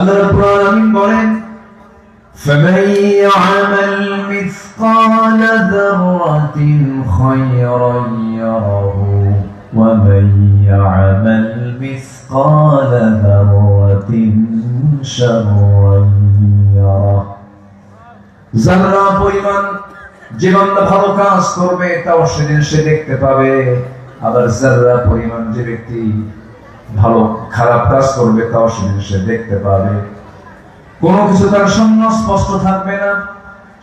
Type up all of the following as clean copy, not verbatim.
আল্লাহ রাব্বুল আলামিন বলেন فمن يعمل مثقال ذرة خيرا يره ومن يعمل مثقال ذرة شرا يره যারা পরিমাণ যে বান্দা ভালো কাজ করবে তাও সেদিন সে দেখতে পাবে, আবার যারা পরিমাণ যে ব্যক্তি ভালো খারাপ কাজ করবে তাও সেদিন সে দেখতে পাবে। কোনো কিছু তার সামনে স্পষ্ট থাকবে না।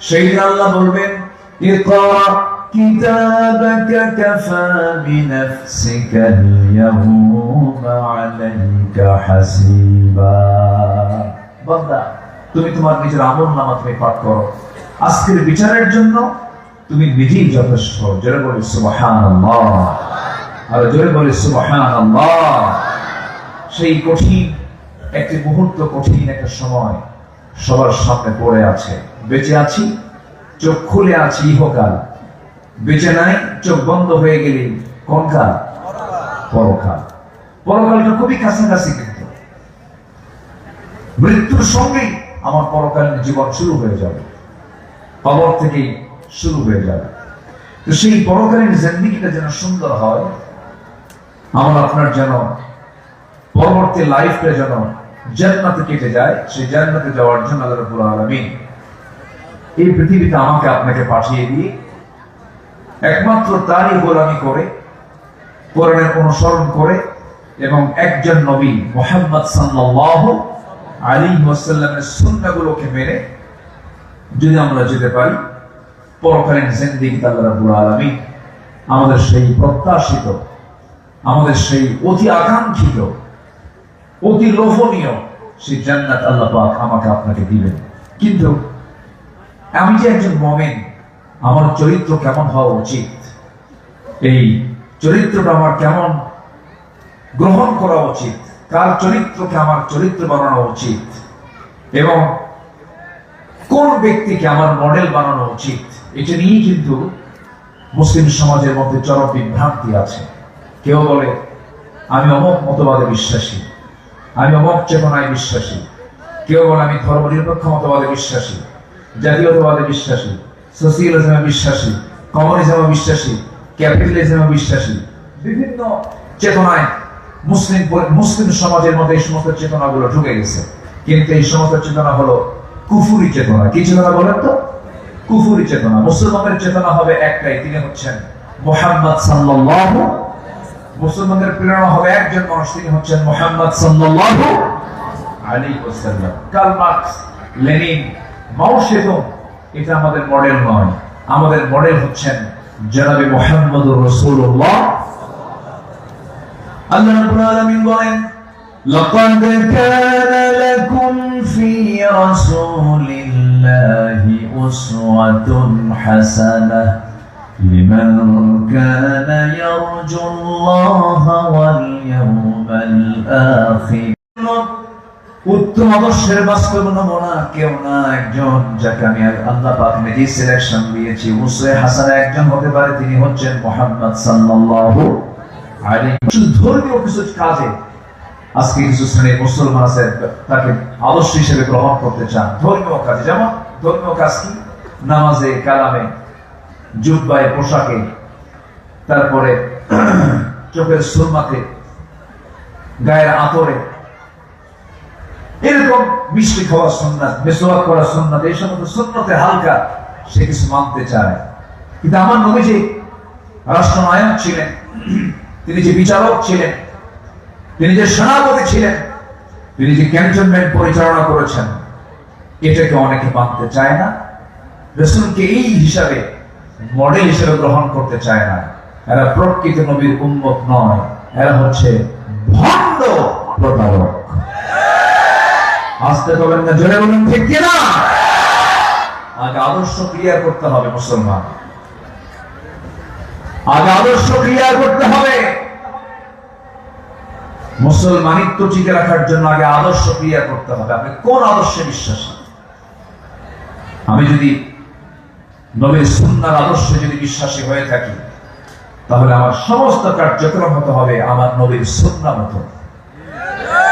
সেই দিন আল্লাহ বলবেন ইকরা কিতাবাকা কাফা বিনাফসিকা আল-ইয়াওমা আলাইকা হাসিবা। বান্দা, তুমি তোমার নিজের আমলনামা তুমি পাঠ করো, আজকের বিচারের জন্য তুমি নিজেই যথেষ্ট। জোরে বলি সুবহানাল্লাহ, আর জোরে বলি সুবহানাল্লাহ। সেই কঠিন একটি মুহূর্ত, কঠিন একটা সময় সবার সামনে পড়ে আছে। বেঁচে আছি, চোখ খুলে আছি ইহকাল, বেঁচে নাই, চোখ বন্ধ হয়ে গেলে কোন কাল? পরকাল। পরকালটা খুবই কাছাকাছি, কিন্তু মৃত্যুর সঙ্গেই আমার পরকালীন জীবন শুরু হয়ে যাবে, কবর থেকেই শুরু হয়ে যাবে। তো সেই পরকালীন জিন্দেগিটা যেন সুন্দর হয়, আমার আপনার যেন পরবর্তী লাইফটা যেন জান্নাতে কেটে যায়। সেই জান্নাতে যাওয়ার জন্য আল্লাহ রাব্বুল আলামিন এই পৃথিবীতে আমাকে আপনাকে পাঠিয়ে দিয়ে একমাত্র তারই গোলামি করে, কোরআনের অনুসরণ করে এবং একজন নবী মুহাম্মদ সাল্লাল্লাহু আলাইহি ওয়াসাল্লামের সুন্নাহগুলোকে মেনে যদি আমরা যেতে পারি পরকালীন জিন্দেগিতে, আল্লাহ রাব্বুল আলামিন আমাদের সেই প্রত্যাশিত, আমাদের সেই অতি আকাঙ্ক্ষিত, অতি লোভনীয় সেই জান্নাত আল্লাহ পাক আমাকে আপনাকে দিবেন। কিন্তু আমি যে একজন মুমিন, আমার চরিত্র কেমন হওয়া উচিত, এই চরিত্রটা আমার কেমন গ্রহণ করা উচিত, কার চরিত্রকে আমার চরিত্র বানানো উচিত এবং কোন ব্যক্তিকে আমার মডেল বানানো উচিত, এটা নিয়ে কিন্তু মুসলিম সমাজের মধ্যে চরম বিভ্রান্তি আছে। কেউ বলে আমি অমুক মতবাদে বিশ্বাসী, আমি অমুক চেতনায় বিশ্বাসী। কেউ বলে আমি ধর্মনিরপেক্ষ মতবাদে বিশ্বাসী, জাতীয়তাবাদে বিশ্বাসী, সোশিয়ালিজমে বিশ্বাসী, কমিউনিজমে বিশ্বাসী, ক্যাপিটালিজমে বিশ্বাসী। বিভিন্ন চেতনায় মুসলিম সমাজের মধ্যে এই সমস্ত চেতনাগুলো ঢুকে গেছে। কিন্তু এই সমস্ত চেতনা হলো কুফুরি চেতনা। কি চেতনা বলেন তো? কুফুরি চেতনা। মুসলমানের চেতনা হবে একটাই, তিনি হচ্ছেন মুহাম্মদ সাল্লাল্লাহু। মুসলমানদের প্রেরণা হবে একজন মানুষ, তিনি হচ্ছেন মুহাম্মদ সাল্লাল্লাহু আলাইহি ওয়াসাল্লাম। কার্ল মার্কস, লেনিন, মাও জেদুং এটা আমাদের মডেল নয়। আমাদের মডেল হচ্ছেন জনাবে মুহাম্মদুর রাসূলুল্লাহ। আল্লাহ রাব্বুল আলামিন বলেন লাকাদ কানা লাকুম ফি রাসূলিল্লাহি উসওয়াতুন হাসানাহ লিমান কানা ইয়ারজুল্লাহা ওয়াল ইয়াওমাল আখির। উত্তম আদর্শের বাস্তব নমুনা কেউ না, একজন যাকে আমি আল্লাহ পাক নিজে সিলেকশন দিয়েছি, উসওয়া হাসানা একজন হতে পারে, তিনি হচ্ছেন মুহাম্মদ সাল্লাল্লাহু আলাইহি ওয়াসাল্লাম। ধর্মীয় কিছু কাজে আজকে কিছু শ্রেণীর মুসলমান আছে, তাকে আদর্শ হিসেবে গ্রহণ করতে চান। ধর্মীয় কাজে, যেমন ধর্মীয় কাজ কি? নামাজে, কালামে, জুব্বায়, পোশাকে, তারপরে চোখের সুরমাতে, গায়ের আতরে, এরকম মিষ্টি খাওয়া সুন্নাত, মিসওয়াক করা সুন্নাত, এই সমস্ত সুন্নতে হালকা সে কিছু মানতে চায়। কিন্তু আমার নবী যে রাষ্ট্রনায়ক ছিলেন, তিনি যে বিচারক ছিলেন, তিনি যে সেনাপতি ছিলেন, তিনি যে ক্যান্টনমেন্ট পরিচালনা করেছেন, এটাকে অনেকে মানতে চায় না। রাসূলকে এই হিসাবে মডেল হিসেবে গ্রহণ করতে চায় না। এরা প্রকৃত নবীর উম্মত নয়, এরা হচ্ছে ভণ্ড প্রতারক। আসতে পারবেন না, জোরে বলুন ঠিক কিনা? আগে আদর্শ ক্লিয়ার করতে হবে মুসলমান, আগে আদর্শ ক্লিয়ার করতে হবে। মুসলমানিত্ব টিকে রাখার জন্য আগে আদর্শ ক্লিয়ার করতে হবে। আপনি কোন আদর্শে বিশ্বাসী? আমি যদি নবীর সুন্নাহর আদর্শে যদি বিশ্বাসী হয়ে থাকি, তাহলে আমার সমস্ত কার্যক্রম হতে হবে আমার নবীর সুন্নাহ মতো।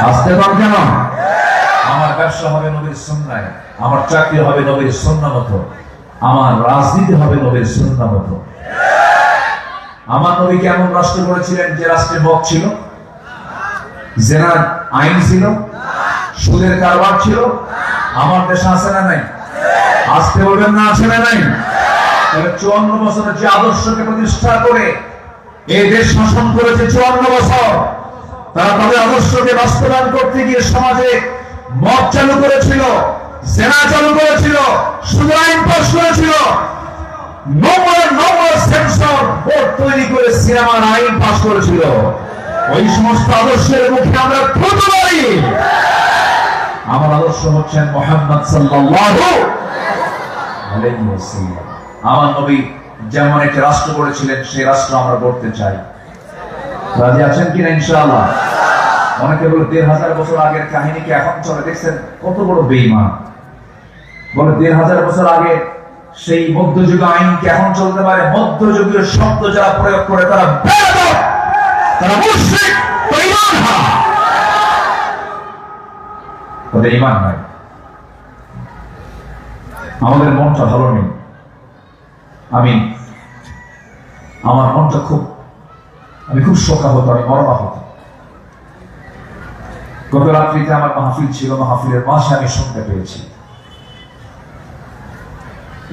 আসতে পারবে না? আমার ব্যবসা হবে নবীর সুন্নায়, আমার চাকরি হবে নবীর সুন্নাহ মতো, আমার রাজনীতি হবে নবীর সুন্নাহ মতো। আমার নবী কেমন রাষ্ট্র করেছিলেন যে রাষ্ট্রে মদ ছিল, জেনার আইন ছিল, সুদের কারবার ছিল? আমার দেশে আছে না নাই? আসতে বলবেন না আছে না নাই? 54 বছরের যে আদর্শকে প্রতিষ্ঠা করে এই দেশ শাসন করেছে 54 বছর, তারা তাদের আদর্শকে বাস্তবায়ন করতে গিয়ে সমাজে মদ চালু করেছিল, জেনা চালু করেছিল, সুদের আইন পাস করেছিল, সেন্সর বোর্ড তৈরি করে সিনেমার আইন পাস করেছিল। ওই সমস্ত আদর্শের মুখে আমরা থুতু মারি। আমার আদর্শ হচ্ছেন মুহাম্মদ সাল্লাল্লাহু আলাইহি ওয়াসাল্লাম। আমার নবী যেমন একটা রাষ্ট্র করেছিলেন সেই রাষ্ট্র আমরা করতে চাই। রাজি আছেন কিনা ইনশাআল্লাহ? অনেকে বলে 1500 বছর আগের কাহিনী কি এখন চলে? দেখছেন কত বড় বেঈমান। বলে 1500 বছর আগে সেই মধ্যযুগ আইন কি এখন চলতে পারে? মধ্যযুগীয় শব্দ যারা প্রয়োগ করে তারা বেয়াদব, তারা মুশরিক, বেঈমান। তাদের ঈমান নাই। আমাদের মনটা ভালো নেই। আমার মনটা আমি খুব শোকাহত, আমি মর্মাহত। গত রাত্রিতে আমার মাহফিল ছিল, মাহফিলের মাসে আমি শুনতে পেয়েছি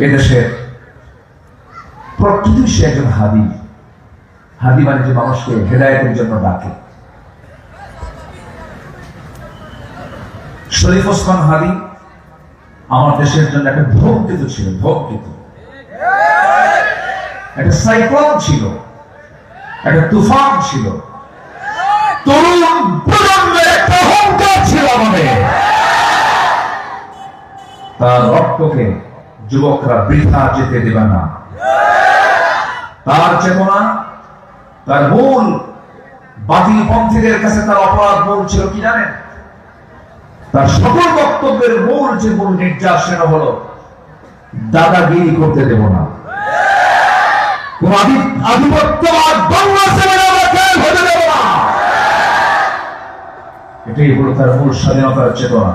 এদেশের প্রকৃত সে একজন হাদি মানে যে মানুষকে হেদায়েতের জন্য ডাকে। শরীফ ওসমান হাদি আমার দেশের জন্য একটা ধূমকেতু ছিল, ধূমকেতু, একটা সাইক্লোন ছিল, একটা তুফান ছিল, তরুণ প্রজন্মের একটা হুঙ্কার ছিল আমাদের। তার রক্তকে যুবকরা বৃথা যেতে দেবে না। তার চেতনা, তার মূল বাতিল পন্থীদের কাছে তার অপরাধ মূল ছিল কি জানেন? তার সকল বক্তব্যের মূল নির্যাস সেটা হলো দাদাগিরি করতে দেব না, কোন আধিপত্যবাদ হতে দেব না। এটাই হলো তার মূল স্বাধীনতার চেতনা,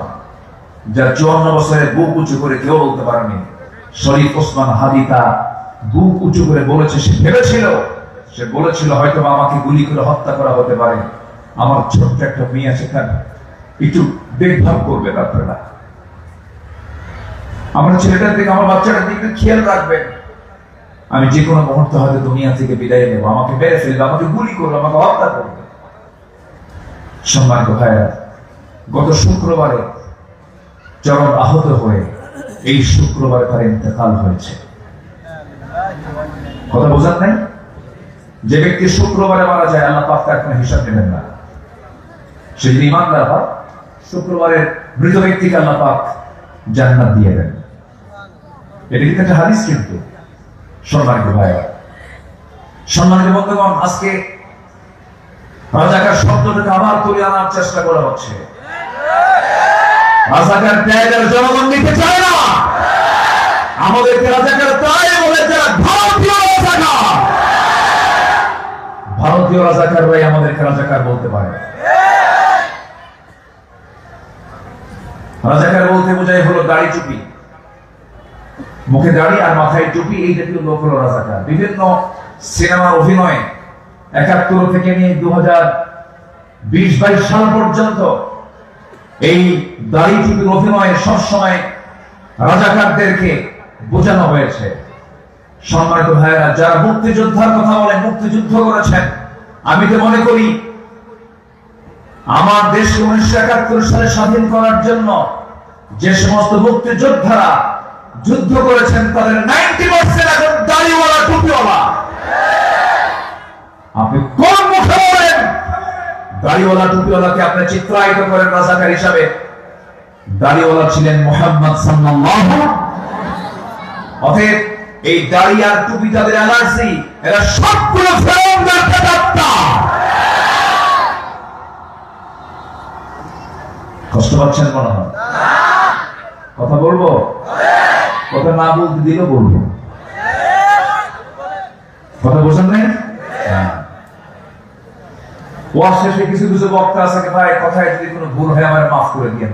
যা 54 বছরে বুক উঁচু করে কেউ বলতে পারেনি। শরীফ ওসমান হাদি তা বুক উঁচু করে বলেছে। সে বলেছিল হয়তো আমাকে গুলি করে হত্যা করা হতে পারে, আমার ছোট্ট একটা মেয়ে আছে, কেন একটু দেখভাল করবেন আপনারা, আমার ছেলেটার দিকে, আমার বাচ্চাটার দিকে খেয়াল রাখবেন। আমি যে কোনো মুহূর্তে হয়তো দুনিয়া থেকে বিদায় নেব, আমাকে মেরে ফেলবে, আমাকে গুলি করবে, আমাকে হত্যা করবে। সম্মানিত ভাইরা, গত শুক্রবারে চরম আহত হয়ে এই শুক্রবারে তার ইন্তেকাল হয়েছে। কথা বোঝান নাই? যে ব্যক্তি শুক্রবারে মারা যায় আল্লাহ পাক তার কোনো হিসাব নেবেন না। সে যদি ইমানদার হয়, শুক্রবারের মৃত ব্যক্তিকে আল্লাহ পাক জান্নাত দিয়ে দেন। এটা কিন্তু একটা হাদিস। কিন্তু সম্মানিত ভাইরা, সম্মানিত বন্ধুগণ, আজকে রাজাকার শব্দটাকে আবার তুলে আনার চেষ্টা করা হচ্ছে। রাজাকার ত্যাগের জনগণ নিতে চায় না। আমাদেরকে রাজাকার তাই বলে যারা ভারতীয় রাজাকাররাই আমাদেরকে রাজাকার বলতে পারে। রাজাকার বলতে বোঝায় হলো দাড়ি টুপি, মুখে দাড়ি আর মাথায় টুপি, এই জাতীয় লোক হলো রাজাকার। বিভিন্ন সিনেমার অভিনয়ে 71 থেকে নিয়ে 2020-22 সাল পর্যন্ত এই দাড়ি টুপির অভিনয়ে সবসময় রাজাকারদেরকে বোঝানো হয়েছে। সম্মানিত ভাইয়েরা, যারা মুক্তিযোদ্ধার কথা বলে, মুক্তিযুদ্ধ করেছেন, আমি তো মনে করি আমার দেশকে 1971 সালে স্বাধীন করার জন্য যে সমস্ত মুক্তিযোদ্ধারা যুদ্ধ করেছেন তাদের 90% এখন দাড়িওয়ালা, টুপিওয়ালা। আপনি কোন মুখে বলেন দাড়িওয়ালা টুপিওয়ালাকে আপনি চিত্রায়িত করেন রাজাকার হিসাবে? দাড়িওয়ালা ছিলেন মুহাম্মদ সাল্লাল্লাহু। অতএব এই দাড়ি আর টুপি তাদের অ্যালার্জি, এরা সবগুলো ফেরেশতার প্রেতাত্মা। কষ্ট পাচ্ছেন মনে হয়? কথা বলবো? কথা না বলতে দিলে বলবো। কথা বোঝেন নাই? ওয়াজ শেষে কিছু বক্তা আছে, ভাই কথায় যদি কোনো ভুল হয় আমার মাফ করে দিয়েন।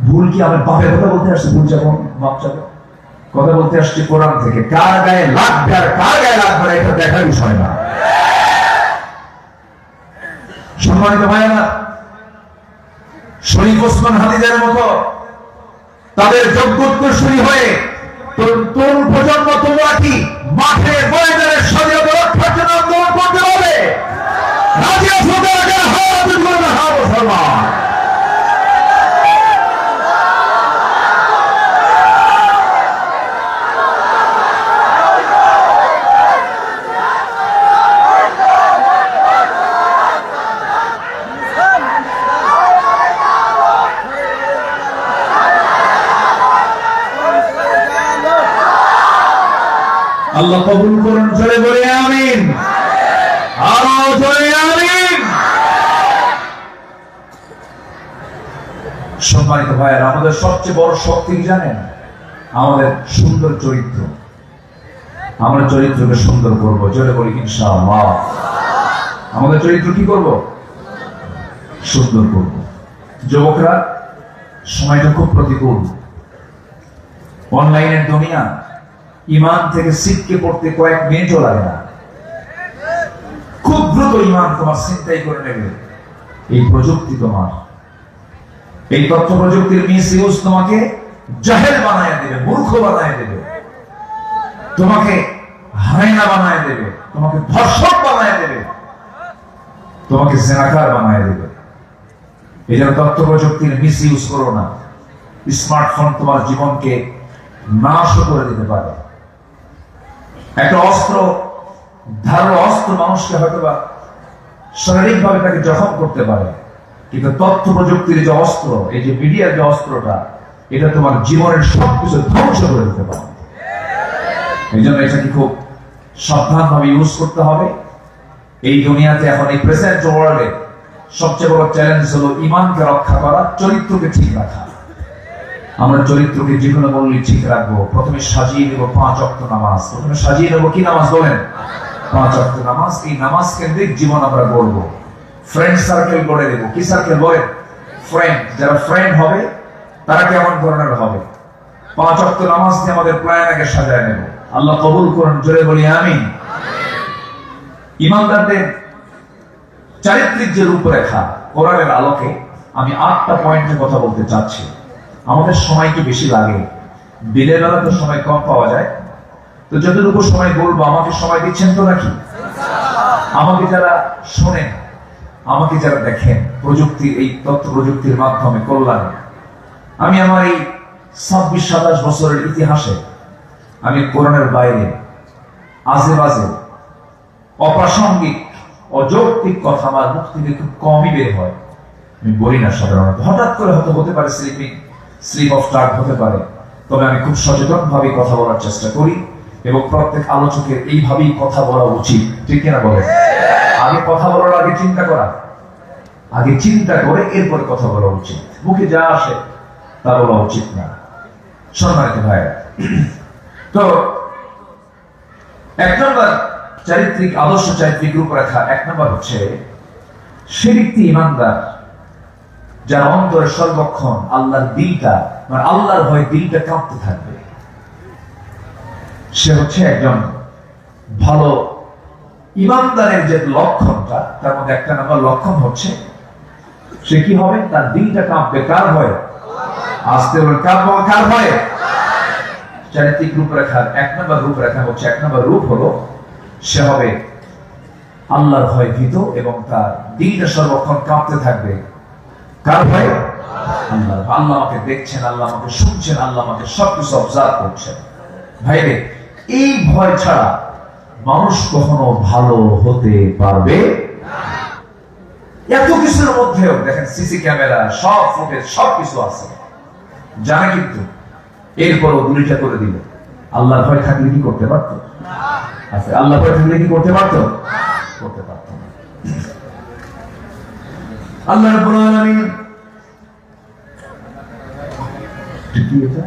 ভুল কি আমার বাপের কথা বলতে আসছে? ভুল যাবো, মাপ যাবো, কথা বলতে আসছে কোরআন থেকে। কার গায়ে লাগবে আর কার গায়ে লাগবে না এটা দেখার বিষয় না। সম্মানিত ভাইয়েরা, শরীফ ওসমান হাদিদের মতো তাদের যোগ্যোত্তরসূরি হয়ে তরুণ প্রজন্ম তোমরা কি মাঠে ময়দানে স্বাধীনতা রক্ষার জন্য আন্দোলন করতে হবে? রাজি আছো? আল্লাহ কবুল করুন, জোরে বলে আমিন, আরো জোরে আমিন। সম্মানিত ভাইয়েরা, আমাদের সবচেয়ে বড় শক্তি জানেন? আমাদের সুন্দর চরিত্র। আমরা চরিত্রকে সুন্দর করব, জোরে বলি ইনশাআল্লাহ। আমাদের চরিত্র কি করব? সুন্দর করব। যুবকরা, সময়টা খুব প্রতিকূল। অনলাইনের দুনিয়া, ইমান থেকে সিটকে পড়তে কয়েক মিনিটও লাগে না। খুব দ্রুত ইমান তোমার চিন্তাই করে নেবে। এই প্রযুক্তি তোমার, এই তথ্য প্রযুক্তির মিসইউজ তোমাকে জাহেল বানায় দেবে, মূর্খ বানায় দেবে, তোমাকে হায়না বানায় দেবে, তোমাকে ধর্ষক বানায় দেবে, তোমাকে জেনাকার বানায় দেবে। এই জন্য তথ্য প্রযুক্তির মিসইউজ করো না। স্মার্টফোন তোমার জীবনকে নাশ করে দিতে পারে। একটা অস্ত্র, ধারালো অস্ত্র মানুষকে হয়তোবা শারীরিকভাবে তাকে জখম করতে পারে, কিন্তু তথ্য প্রযুক্তির যে অস্ত্র, এই যে মিডিয়ার যে অস্ত্রটা, এটা তোমার জীবনের সবকিছু ধ্বংস করে দিতে পারে। এই জন্য এটাকে খুব সাবধানভাবে ইউজ করতে হবে। এই দুনিয়াতে এখন এই প্রেজেন্ট ওয়ার্ল্ডে সবচেয়ে বড় চ্যালেঞ্জ হলো ইমানকে রক্ষা করা, চরিত্রকে ঠিক রাখা। আমরা চরিত্রকে যে কোনো মূল্যে ঠিক রাখবো। প্রথমে সাজিয়ে নেব 5 ওয়াক্ত নামাজ। প্রথমে সাজিয়ে নেব কি নামাজ বলেন? 5 ওয়াক্ত নামাজ। এই নামাজ কেন্দ্রিক জীবন আমরা গড়ব। ফ্রেন্ড সার্কেল গড়ে দেব। কি সার্কেল বলেন? ফ্রেন্ড। যারা ফ্রেন্ড হবে তারা কেমন ধরনের হবে? 5 ওয়াক্ত নামাজ দিয়ে আমাদের প্ল্যান আগে সাজায় নেব। আল্লাহ কবুল করুন, জোরে বলি আমিন। ইমানদারদের চারিত্রিক যে রূপরেখা, কোরআনের আলোকে আমি 8টা পয়েন্টে কথা বলতে চাচ্ছি। আমাদের সময় কি বেশি লাগে? দিনের বেলা তো সময় কম পাওয়া যায়, তো যতটুকু সময় বলবো আমাকে সময় দিচ্ছেন তো নাকি? আমাকে যারা শোনেন, আমাকে যারা দেখেন প্রযুক্তির, এই তথ্য প্রযুক্তির মাধ্যমে কল্যাণে, আমি আমার এই 26-27 বছরের ইতিহাসে আমি কোরআনের বাইরে আজে বাজে অপ্রাসঙ্গিক অযৌক্তিক কথা আমার মুখ থেকে খুব কমই বের হয়। আমি বলি না সাধারণত, হঠাৎ করে হয়তো হতে পারে স্লিপ অফ টাং হতে পারে, তবে আমি খুব সচেতন ভাবে কথা বলার চেষ্টা করি এবং প্রত্যেক আলোচকের এইভাবেই কথা বলা উচিত। ঠিক কিনা বলেন? আগে কথা বলার আগে চিন্তা করা, আগে চিন্তা করে এরপরে কথা বলা উচিত। মুখে যা আসে তা বলা উচিত না। সম্মানিত ভাইরা, তো 1 নম্বর চারিত্রিক আদর্শ, চারিত্রিক রূপরেখা 1 নম্বর হচ্ছে সে ব্যক্তি ইমানদার যার অন্তরে সর্বক্ষণ আল্লাহর দিলটা, মানে আল্লাহর ভয়ে দিলটা কাঁপতে থাকবে। সে হচ্ছে একজন ভালো ইমানদারের যে লক্ষণটা, তার মধ্যে 1 নম্বর লক্ষণ হচ্ছে সে কি হবে? তার দিলটা কাঁপবে। কার ভয়ে? আস্তে বলে কাঁপবে কার ভয়ে? চারিত্রিক রূপরেখার 1 নম্বর রূপরেখা হচ্ছে, 1 নম্বর রূপ হলো সে হবে আল্লাহর ভয় ভীত এবং তার দিলটা সর্বক্ষণ কাঁপতে থাকবে। কার ভয়ে? আল্লাহ। আল্লাহ আমাকে দেখছেন, আল্লাহ আমাকে শুনছেন, আল্লাহ আমাকে সবকিছু অবজার্ভ করছেন। ভাইরে, এই ভয় ছাড়া মানুষ কখনো ভালো হতে পারবে না। এত কিছুর মধ্যেও দেখেন সিসি ক্যামেরা, সব ফুটেজ, সবকিছু আছে, জানে, কিন্তু এরপরও গুলিটা করে দিল। আল্লাহর ভয় থাকলে কি করতে পারতো? আচ্ছা, আল্লাহ ভয় থাকলে কি করতে পারতো? করতে পারতো না। আল্লাহ রাব্বুল আলামিন কি এটা?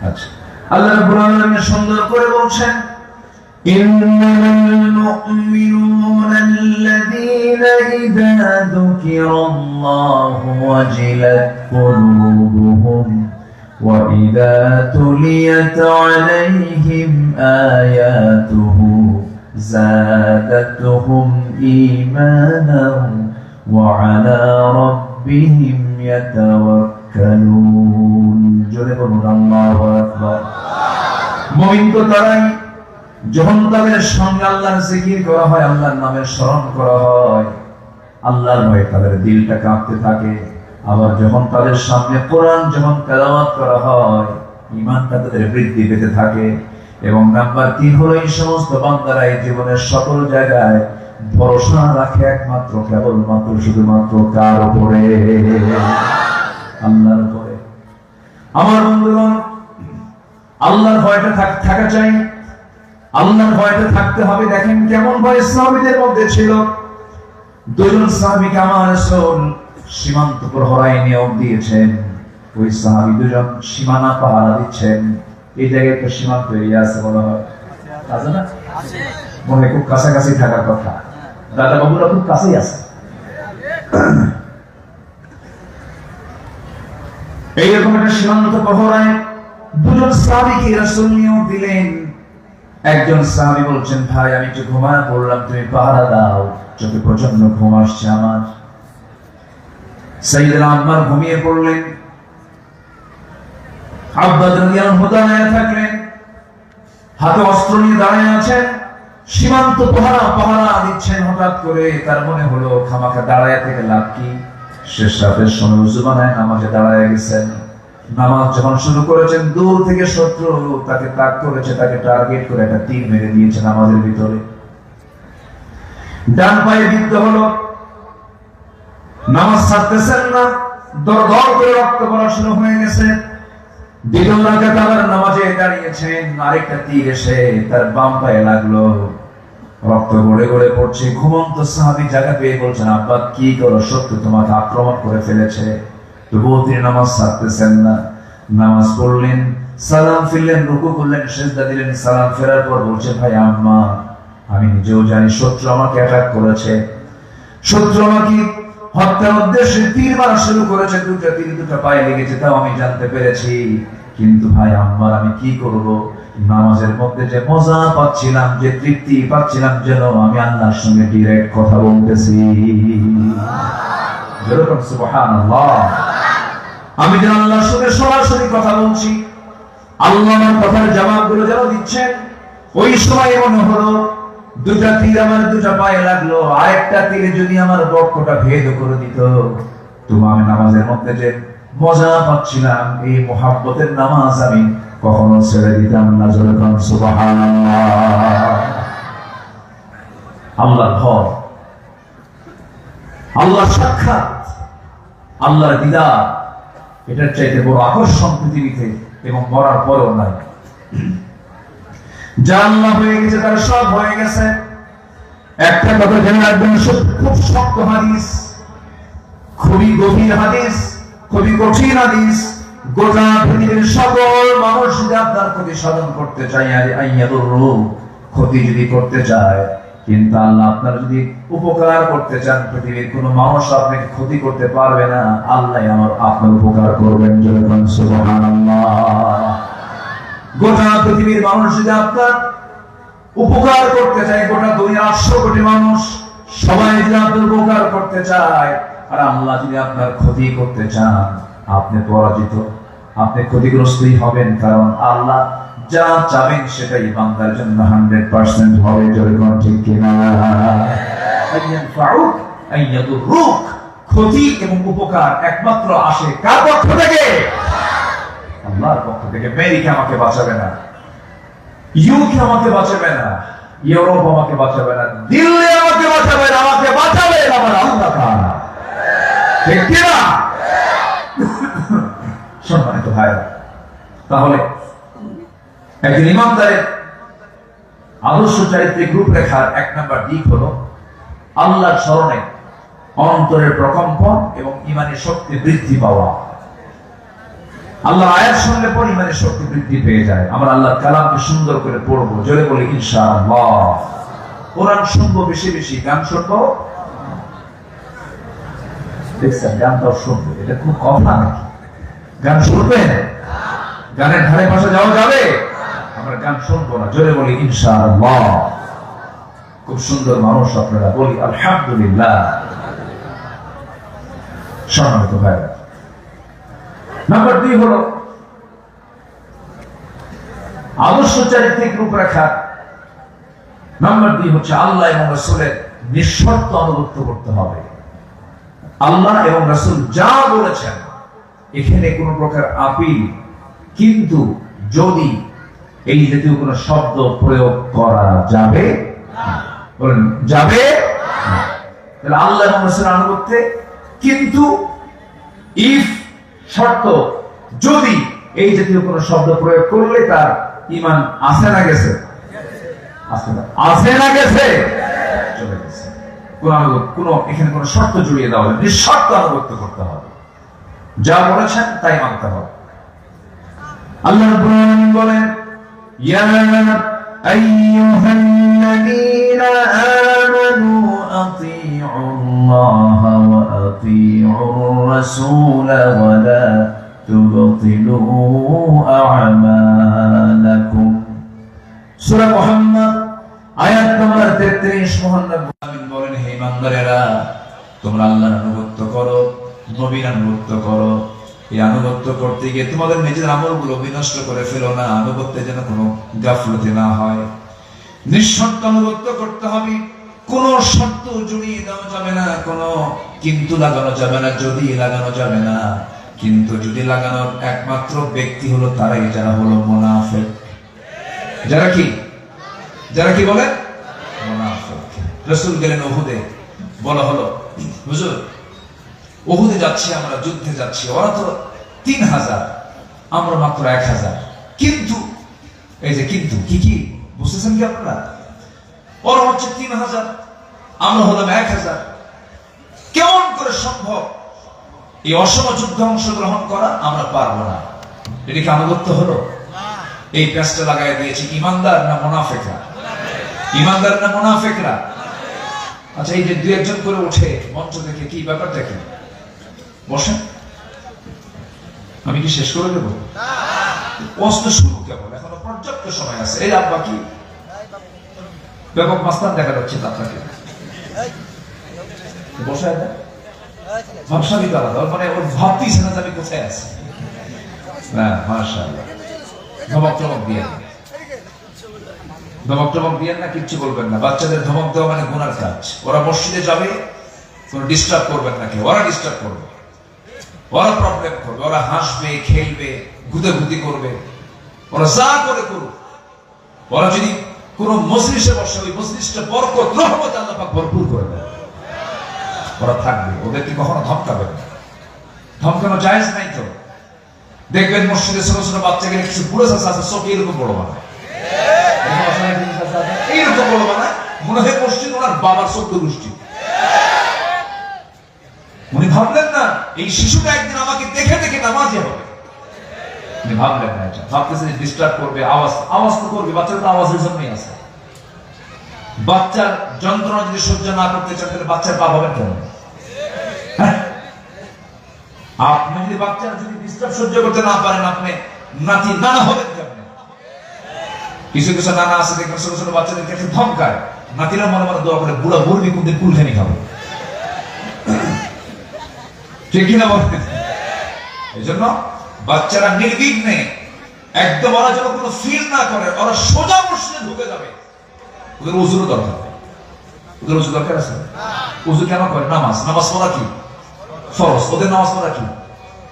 আচ্ছা, আল্লাহ রাব্বুল আলামিন সুন্দর করে বলছেন, إنما المؤمنون الذين إذا ذكر الله وجلت قلوبهم وإذا تليت عليهم آياته زادتهم إيمانا وعلى ربهم يتوكلون جربوا الله أكبر মুমিন তো তারাই যখন তাদের সঙ্গে আল্লাহর জিকির করা হয়, আল্লাহর নামের স্মরণ করা হয়, আল্লাহর ভয়ে তাদের দিলটা কাঁপতে থাকে। আবার যখন তাদের সামনে কোরআন যখন তেলাওয়াত করা হয়, ঈমানটা তাদের বৃদ্ধি পেতে থাকে। এবং নাম্বার 3 হলো এই সমস্ত বান্দারা এই জীবনের সকল জায়গায় ভরসা রাখে একমাত্র কেবলমাত্র শুধুমাত্র কার উপরে? আল্লাহর উপরে। আমার বন্ধুগণ, আল্লাহর ভয়টা থাকা চাই, আল্লাহর ভয়টা থাকতে হবে। দেখেন কেমন ভয় সাহাবীদের মধ্যে ছিল। দুজন সাহাবীকে আমার রাসূল সীমান্ত প্রহরায় নিয়োগ দিয়েছেন। ওই সাহাবী দুজন সীমানা পাহারা দিচ্ছেন। এই জায়গায় তো সীমান্ত এরিয়া আছে বলা হয়, আছে না? মনে খুব কাছাকাছি থাকার কথা। দাদা বাবুরা খুব কাছেই আছে। এইরকম একটা সীমান্ত প্রহরায় দুজন সাহাবীকে রাসূল নিয়োগ দিলেন। একজন সাহাবী বলছেন, ভাই আমি একটু ঘুমায় পড়লাম, তুমি পাহারা দাও, চোখে প্রচন্ড ঘুম আসছে আমার। সাইয়েদনা আম্মার ঘুমিয়ে পড়লেন। আব্বাস রাদিয়াল্লাহু তাআলা থাকলেন, হাতে অস্ত্র নিয়ে দাঁড়িয়ে আছেন, সীমান্ত পাহারা দিচ্ছেন। হঠাৎ করে তার মনে হলো খামাখা দাঁড়ায় থেকে লাভ কি? শেষ রাতের সময় ওযু বানায় নামাজে দাঁড়ায় গেছেন। নামাজ যখন শুরু করেছেন, দূর থেকে শত্রু তাকে তাক করেছে, তাকে টার্গেট করে একটা তীর মেরে দিয়েছে নামাজের ভিতরে। ডান পায়ে বিদ্ধ হলো, নামাজ ছাড়তেছেন না, দর দর করে রক্ত পড়া শুরু হয়ে গেছে। দ্বিতীয় রাকাতে আবার নামাজে দাঁড়িয়েছেন, আরেকটা তীর এসে তার বাম পায়ে লাগলো, রক্ত গড়ে গড়ে পড়ছে। ঘুমন্ত সাহাবী জায়গা পেয়ে বলছেন, আব্বা কি করো, শত্রু তোমাকে আক্রমণ করে ফেলেছে। তবুও তিনি নামাজ ছাড়তেছেন না। নামাজ পড়লেন, সালাম ফিরলেন, রুকু করলেন, সিজদা দিলেন। সালাম ফেরার পর বলছে, ভাই আম্মা, আমি নিজেও জানি শত্রু আমাকে অ্যাটাক করেছে, শত্রু আমাকে হত্যার উদ্দেশ্যে তীর মারা শুরু করেছে, দুটো তীর দুটো পায়ে লেগেছে, তাও আমি জানতে পেরেছি। কিন্তু ভাই আম্মার আমি কি করব? নামাজের মধ্যে যে মজা পাচ্ছিলাম, যে তৃপ্তি পাচ্ছিলাম, যেন আমি আল্লাহর সঙ্গে ডাইরেক্ট কথা বলতেছি। যেরকম সুবহানাল্লাহ, আমি যেন আল্লাহর সঙ্গে সরাসরি কথা বলছি, আল্লাহ আমার কথার জবাবগুলো যেন দিচ্ছেন। ওই সময় মনে হলো দুটা তীর আমার দুটা পায়ে লাগলো, আরেকটা তীর যদি আমার বক্ষটা ভেদ করে দিত, তবু আমি নামাজের মধ্যে যে মজা পাচ্ছিলাম, এই মুহাব্বতের নামাজ আমি কখনো ছেড়ে দিতাম না। যেরকম সুবহানাল্লাহ। আল্লাহর ভয়, আল্লাহর সাক্ষাৎ, আল্লাহর দিদার, এটার চাইতে বড় আকর্ষণ পৃথিবীতে এবং মরার পরেও নাই। যা আল্লাহ হয়ে গেছে তার সব হয়ে গেছে। একটা কথা জেনে রাখবেন, খুব শক্ত হাদিস, খুবই গভীর হাদিস, খুবই কঠিন হাদিস। গোটা পৃথিবীর সকল মানুষ যদি আপনার ক্ষতি সাধন করতে চায়, ক্ষতি যদি করতে চায়, কিন্তু আল্লাহ আপনার যদি উপকার করতে চান, পৃথিবীর কোন মানুষ আপনাকে ক্ষতি করতে পারবে না, আল্লাহ আমার আপনার উপকার করবেন। যেরকম সুবহানাল্লাহ। গোটা পৃথিবীর মানুষ যদি আপনার উপকার করতে চায়, গোটা দুনিয়ার 800 কোটি মানুষ সবাই যদি আপনার উপকার করতে চায়, আর আল্লাহ যদি আপনার ক্ষতি করতে চান, আপনি পরাজিত, আপনি ক্ষতিগ্রস্তই হবেন। কারণ আল্লাহ যা চাবেন সেটাই বান্দার জন্য 100% হবে। যেরকম ঠিক কিনা? ক্ষতি এবং উপকার একমাত্র আসে কার পক্ষ থেকে? আল্লাহর পক্ষ থেকে। আমেরিকা আমাকে বাঁচাবে না, ইউকে আমাকে বাঁচাবে না, ইউরোপ আমাকে বাঁচাবে না, দিল্লি আমাকে বাঁচাবে না, আমাকে বাঁচাবে আমার আল্লাহ তাআলা। ঠিক কিনা? সম্মানিত ভাইরা, তাহলে একজন ইমানদারের আদর্শ চারিত্রিক রূপরেখার 1 নম্বর দিক হলো আল্লাহর স্মরণে অন্তরের প্রকম্পন এবং ঈমানের শক্তি বৃদ্ধি পাওয়া। আল্লাহর আয়াত শুনলে পর ইমানের শক্তি বৃদ্ধি পেয়ে যায়। আমরা আল্লাহর কালামকে সুন্দর করে পড়বো, জোরে বলি ইনশাআল্লাহ। কোরআন শুনবো বেশি বেশি, গান শুনবো। দেখছেন, গানটাও শুনবো, এটা খুব কথা নাকি? গান শুনবেন? গানের ধারে পাশে যাওয়া যাবে? আমরা গান শুনবো না, জোরে বলি ইনশাআল্লাহ। খুব সুন্দর মানুষ আপনারা, বলি আলহামদুলিল্লাহ। সম্মানিত ভাইরা, নাম্বার 2 হলো আদর্শ চারিত্রিক রূপরেখা। নাম্বার 2 হচ্ছে আল্লাহ এবং রাসূলের নিঃশর্ত আনুগত্য করতে হবে। আল্লাহ এবং রাসূল যা বলেছেন এখানে কোন প্রকার আপিল কিন্তু যদি এই জাতীয় কোন শব্দ প্রয়োগ করা যাবে, বলেন যাবে, তাহলে আল্লাহ এবং রাসূলের আনুগত্যে কিন্তু ইফ শর্ত, যদি এই জাতীয় কোন শব্দ প্রয়োগ করলে তার ঈমান আছে না গেছে? আছে না গেছে? চলে গেছে। কোন এখানে কোন শর্ত জড়িয়ে দেওয়া হবে, নিঃশর্ত আনুগত্য করতে হবে, যা বলেছেন তাই মানতে হবে। আল্লাহ রাব্বুল আলামিন বলেন, ইয়া আইয়ুহাল্লাযীনা আমানু আতিউল্লাহ ওয়া আতিউর রাসূল ওয়া লা তুবতিলু আ'মালাকুম। সূরা মুহাম্মদ আয়াত নম্বর 33। মহান রব্বুল আলামিন বলেন, হে ইমানদারেরা, তোমরা আল্লাহর আনুগত্য করো, নবীর আনুগত্য করো। এই আনুগত্য করতে গিয়ে তোমাদের নিজের আমলগুলো বিনষ্ট করে ফেলো না, আনুগত্যে যেন কোনো গাফলতি না হয়। নিঃশর্ত আনুগত্য করতে হবে, কোন শর্ত জড়িয়ে দেওয়া যাবে না, কোনো কিন্তু লাগানো যাবে না, যদি লাগানো যাবে না। কিন্তু যদি লাগানোর একমাত্র ব্যক্তি হলো তারাই, যারা হলো মুনাফিক। যারা কি বলে? মুনাফিক। রাসূল গেলেন উহুদে, বলা হলো, হুজুর উহুদে যাচ্ছি, আমরা যুদ্ধে যাচ্ছি, ওরা তো 3000, আমরা মাত্র 1000। কিন্তু এই যে কিন্তু কি বুঝতেছেন কি আপনারা? ওরা হচ্ছে 3000, আমরা হলাম 1000। কেমন করে সম্ভব এই অসম যুদ্ধে অংশগ্রহণ করা? আমরা পারবো না। এটা কি আনুগত্য হলো? এই প্যাচটা লাগাই দিয়েছি, ইমানদার না মুনাফিকরা? ইমানদার না মুনাফিকরা? আচ্ছা, এই যে 2-1 করে উঠে মঞ্চ থেকে, কি ব্যাপারটা কি? বসেন, আমি কি শেষ করে দেবো? কষ্ট শুরু কেবল, এখনো পর্যাপ্ত সময় আছে। এই আব্বা কি ব্যাপক মাস্তান দেখা যাচ্ছে আপনাকে, বসায় দেয় ভাবসাবি তো আলাদা, মানে ওর ভাবতেইছে না যে আমি কোথায় আছি। হ্যাঁ, মাশাআল্লাহ। ধমক দিয়ে না, কিচ্ছু বলবেন না। বাচ্চাদের ধমক দেওয়া মানে গুনার কাজ। ওরা মসজিদে যাবে, কোনো ডিস্টার্ব করবেন না কেউ। ওরা ডিস্টার্ব করবে, ওরা প্রবলেম করবে, ওরা হাসবে, খেলবে, গুদাগুদি করবে, ওরা যা করে করুক। ওরা যদি কোনো মজলিসে বসে, ওই মজলিসটা বরকত, রহমত আল্লাহ পাক ভরপুর করে দেয়। ওরা থাকবে, ওদেরকে কখনো ধমকাবে না। ধমকানো জায়েজ নাই তো। দেখবেন মসজিদে ছোট ছোট বাচ্চাকে কিছু বুড়ো চাচা আছে, চোখে এরকম বড় বানায়, এইরকম বড় বানায়, মনে হয় মসজিদ ওনার বাবার 14 গোষ্ঠী। উনি ভাবলেন না এই শিশুটা একদিন আমাকে দেখে দেখে নামাজি হবে। উনি ভাবলেন না এটা, ভাবতেছে ডিস্টার্ব করবে, আওয়াজ তো করবে। বাচ্চারা তো আওয়াজের জন্যই আছে। বাচ্চার যন্ত্রণা যদি সহ্য না করতে চান, তাহলে বাচ্চার বাপ হবেন কেন? আপনি যদি বাচ্চার যদি ডিস্টার্ব সহ্য করতে না পারেন, আপনি নানা হবেন কেন? কিছু কিছু নানা আছে, দেখবেন ছোট ছোট বাচ্চাদেরকে একটু ধমকায়, নাতিরা মনে মনে দোয়া করে, বুড়া বুড়বি কোনদিন কুলখানি খাবো। ঠিক কিনা বলেন? এই জন্য বাচ্চারা নির্বিঘ্নে একদম, ওরা যেন কোনো ফিল না করে, ওরা সোজা মসজিদে ঢুকে যাবে। ওদের উজুর দরকার, ওদের উজু দরকার আছে। উজু কেন করে? নামাজ পড়া কি ফরজ, ওদের নামাজ পড়া কি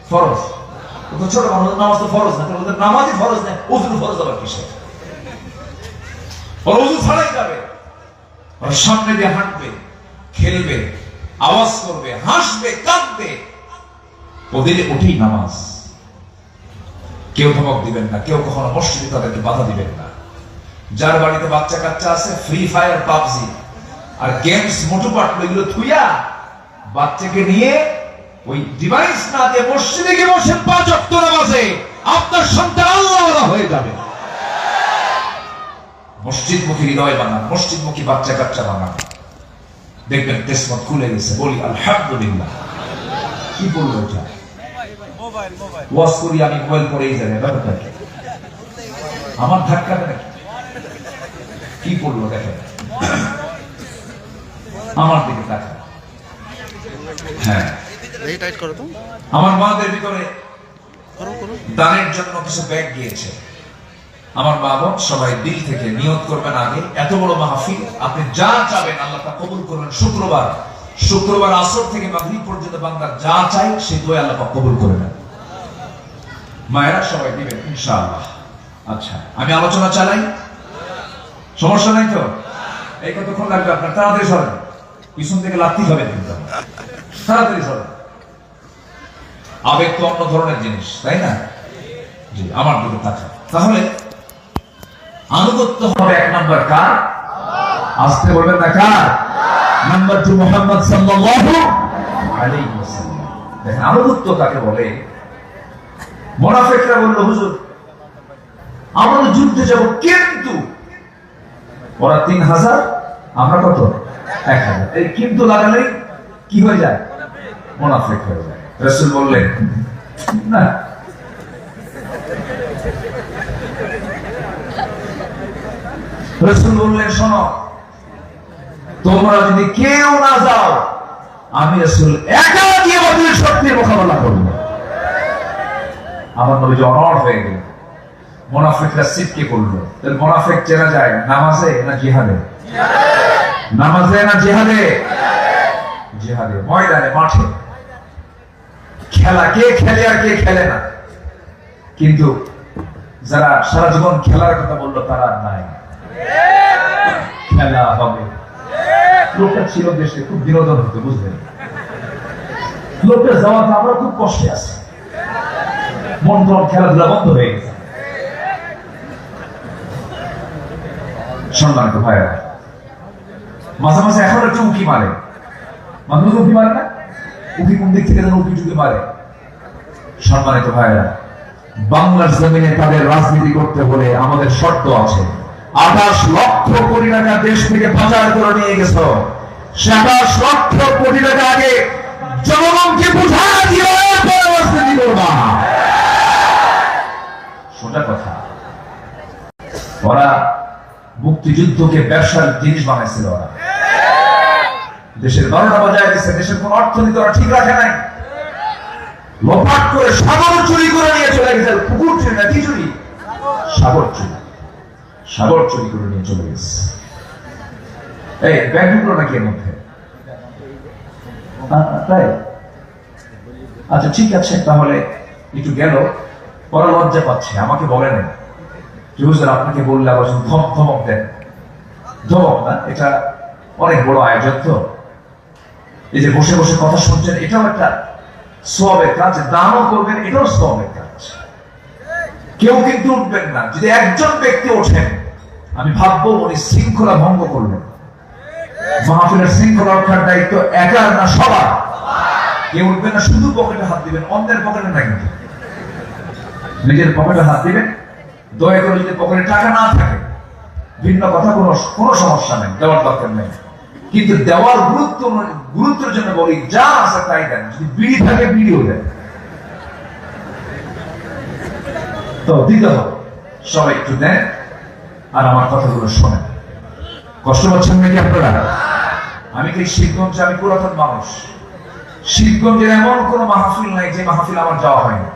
ফরজ। ওদের ছোট মানুষ, নামাজ তো ফরজ না, ওদের নামাজই ফরজ না, উজুর ফরজ আবার কিসে? ওরা উজু ছাড়াই যাবে, ওরা সামনে দিয়ে হাঁটবে, খেলবে, আওয়াজ করবে, হাসবে, কাঁদবে, ওদের ওঠেই নামাজ। কেউ ধমক দিবেন না, কেউ কখনো মসজিদে তাদেরকে বাধা দিবেন না। যার বাড়িতে বাচ্চা কাচ্চা আছে, ফ্রি ফায়ার, পাবজি আর গেমস মোটু পাটলো, এগুলো থুইয়া বাচ্চাকে নিয়ে ওই ডিভাইস না দিয়ে মসজিদে গিয়ে বসে 5 ওয়াক্ত নামাজে আপনার সন্তান আল্লাহওয়ালা হয়ে যাবে। মসজিদমুখী হৃদয় বানান, মসজিদমুখী বাচ্চা কাচ্চা বানান, দেখবেন কিসমত খুলে গেছে। বলি আলহামদুলিল্লাহ। কি বলবো এটা? ওয়াজ করি আমি, মোবাইল পড়েই যাবে, ব্যাপারটা কি? আমার ধাক্কাটা নাকি? কি বলবো দেখেন, আমার দিকে তাকান। হ্যাঁ, আমার মাদের ভিতরে দানের জন্য কিছু ব্যাগ গিয়েছে। আমার মা বোন সবাই দিল থেকে নিয়ত করবেন, আগে এত বড় মাহফিল, আপনি যা চাবেন আল্লাহ তা কবুল করবেন। শুক্রবার আসর থেকে মাগরিব পর্যন্ত বান্দার যা চাই সেই দোয়া আল্লাহ কবুল করে নেন। মায়েরা সবাই দিবেন ইনশাআল্লাহ। আচ্ছা, আমি আলোচনা চালাই, সমস্যা নাই তো? এই কতক্ষণ লাগবে আপনার? তাড়াতাড়ি সরেন, পিছন থেকে লাথি খাবেন কিন্তু, তাড়াতাড়ি সরেন। আবেগ তো অন্য ধরনের জিনিস, তাই না? জি, আমার দিকে তাকান। তাহলে আনুগত্য হবে 1 নাম্বার কার? আসতে বলবেন না কার? নাম্বার 2 মুহাম্মদ সাল্লাল্লাহু আলাইহি ওয়াসাল্লাম। দেখেন আনুগত্য কাকে বলে? মুনাফিকরা বলল, হুজুর আমরা যুদ্ধে যাব, কিন্তু ওরা 3000, আমরা কত? 1000। এই কিন্তু লাগালে কি হয়ে যায়? মুনাফিক হয়ে যায়। রাসূল বললেন না, রাসূল বললেন শোনো, তোমরা যদি কেউ না যাও, আমি রাসূল একা গিয়ে বাতিল শক্তির মোকাবেলা করব। আমার নবী অনড় হয়ে গেল। মুনাফিকরা সিটকে করলো। তাহলে মুনাফিক চেনা যায় নামাজে না জিহাদে? নামাজে না জিহাদে? জিহাদে, ময়দানে, মাঠে খেলা, কে খেলে আর কে খেলে না। কিন্তু যারা সারা জীবন খেলার কথা বললো তারা আর নাই। খেলা হবে। লোকটা ছিল দেশে, খুব বিনোদন হতো, বুঝলেন? লোকটা যাওয়াতে আমরা খুব কষ্টে আছি, মন টন খেলাধুলা বন্ধ হয়ে গেছে। সম্মানিত ভাইরা, মাঝে মাঝে এখন একটু উঁকি মারে, মাঝে মাঝে উঁকি মারে না? উঁকি কোন দিক থেকে যেন উঁকি টুকি মারে। সম্মানিত ভাইরা, বাংলার জমিনে তাদের রাজনীতি করতে হলে আমাদের শর্ত আছে। 28 লক্ষ কোটি টাকা দেশ থেকে পাচার করে নিয়ে গেছ, 27 লক্ষ কোটি টাকা আগে জনগণকে বুঝা দিয়ে রাজনীতি করবা। সোজা কথা। ওরা মুক্তিযুদ্ধকে ব্যবসার জিনিস বানাইছিল। ওরা দেশের 12টা বাজায় দিচ্ছে, দেশের কোন অর্থনীতি ওরা ঠিক রাখে নাই। লোপাট করে সাগর চুরি করে নিয়ে চলে গেছে। পুকুর চুরি না, কি চুরি? সাগর চুরি। সাগর চুরি করে নিয়ে চলে গেছে। এই ব্যাংকগুলো নাকি এর মধ্যে? তাই? আচ্ছা ঠিক আছে, তাহলে একটু গেল, পরে লজ্জা পাচ্ছে, আমাকে বলে নেন যে হুজুর আপনাকে বললে আবার ধমক দেন। ধমক না, এটা অনেক বড় আয়োজন। তো এই যে বসে বসে কথা শুনছেন, এটাও একটা সওয়াবের কাজ। দানও করবেন, এটাও সওয়াবের কাজ। কেউ কিন্তু উঠবেন না। যদি একজন ব্যক্তি ওঠেন, আমি ভাববো উনি শৃঙ্খলা ভঙ্গ করলেন। মাহফিলের শৃঙ্খলা রক্ষার দায়িত্ব একার না, সবার। কেউ উঠবেন না, শুধু পকেটে হাত দিবেন, অন্যের পকেটে না, কিন্তু নিজের পকেটে হাত দিবেন। দয়া করে যদি পকেটে টাকা না থাকে, ভিন্ন কথা, কোনো সমস্যা নেই, দেওয়ার দরকার নেই। কিন্তু দেওয়ার গুরুত্বের জন্য বলি, যা আছে তাই দেন। যদি বিড়ি থাকে, বিড়িও দেন। তো দিতে হবে, সবাই একটু দেন আর আমার কথাগুলো শোনেন। কষ্ট পাচ্ছেন নাকি আপনারা? আমি কি শিবগঞ্জে, আমি পুরাতন মানুষ। শিবগঞ্জের এমন কোন মাহফিল নাই যে মাহফিল আমার যাওয়া হয়নি,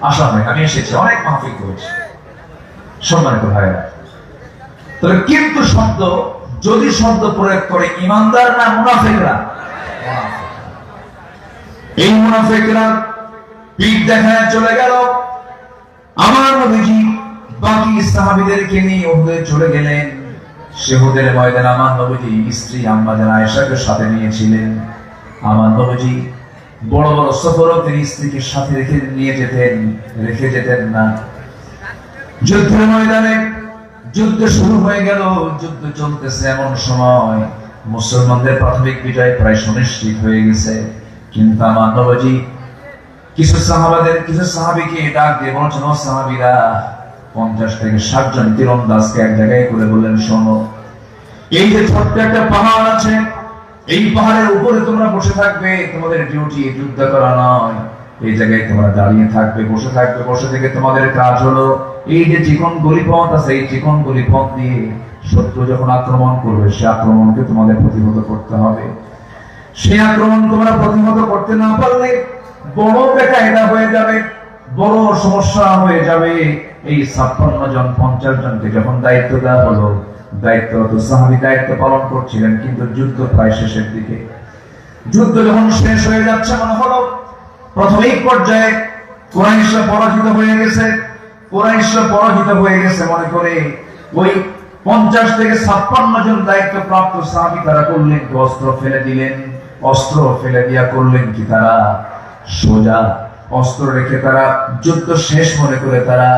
আসা হয়। আমি এসেছি, অনেক মাহফিল করেছি। সম্মানিত ভাইরা, তবে কিন্তু শব্দ, যদি শব্দ প্রয়োগ করে ইমানদার না মুনাফিকরা? এই মুনাফিকরা পিঠ দেখায় চলে গেল। আমার নবীজি বাকি সাহাবীদেরকে নিয়ে উহুদে চলে গেলেন। সে উহুদের ময়দানে আমার নবীজি স্ত্রী আম্মা জান আয়েশাকে সাথে নিয়েছিলেন। আমার নবীজি বড় বড় সফরও তিনি স্ত্রীকে সাথে রেখে যেতেন না। যুদ্ধের ময়দানে যুদ্ধ শুরু হয়ে গেল, যুদ্ধ চলতেছে। এমন সময় মুসলমানদের প্রাথমিক বিজয় প্রায় সুনিশ্চিত হয়ে গেছে, কিন্তু আমার নবজি কিছু সাহাবীকে ডাক দিয়ে বলছেন, ও সাহাবীরা, 50 থেকে 60 জন তীরন্দাজকে এক জায়গায় করে বললেন, শোনো, এই যে ছোট্ট একটা পাহাড় আছে, এই পাহাড়ের উপরে তোমরা বসে থাকবে, তোমাদের ডিউটি যুদ্ধ করা নয়, এই জায়গায় তোমরা দাঁড়িয়ে থাকবে, বসে থাকবে, বসে থেকে তোমাদের কাজ হলো এই যে চিকন গলিপথ আছে, এই চিকন গলিপথ দিয়ে শত্রু যখন আক্রমণ করবে, সে আক্রমণকে তোমাদের প্রতিহত করতে হবে। সে আক্রমণ তোমরা প্রতিহত করতে না পারলে বড় বেকায়দা হয়ে যাবে, বড় সমস্যা হয়ে যাবে। এই 56 জন 50 জনকে যখন দায়িত্ব দেওয়া হলো, দায়িত্বরত সাহাবী দায়িত্ব পালন করছিলেন, কিন্তু যুদ্ধ প্রায় শেষের দিকে। যুদ্ধ যখন শেষ হয়ে যাচ্ছে, মনে হলো প্রাথমিক পর্যায়ে কুরাইশরা পরাজিত হয়ে গেছে, মনে করে ওই 50 থেকে 56 জন দায়িত্ব প্রাপ্ত সাহাবী তারা করলেন কি, অস্ত্র ফেলে দিলেন। অস্ত্র ফেলে দিয়া করলেন কি, তারা সোজা অস্ত্র রেখে তারা যুদ্ধ শেষ মনে করে তারা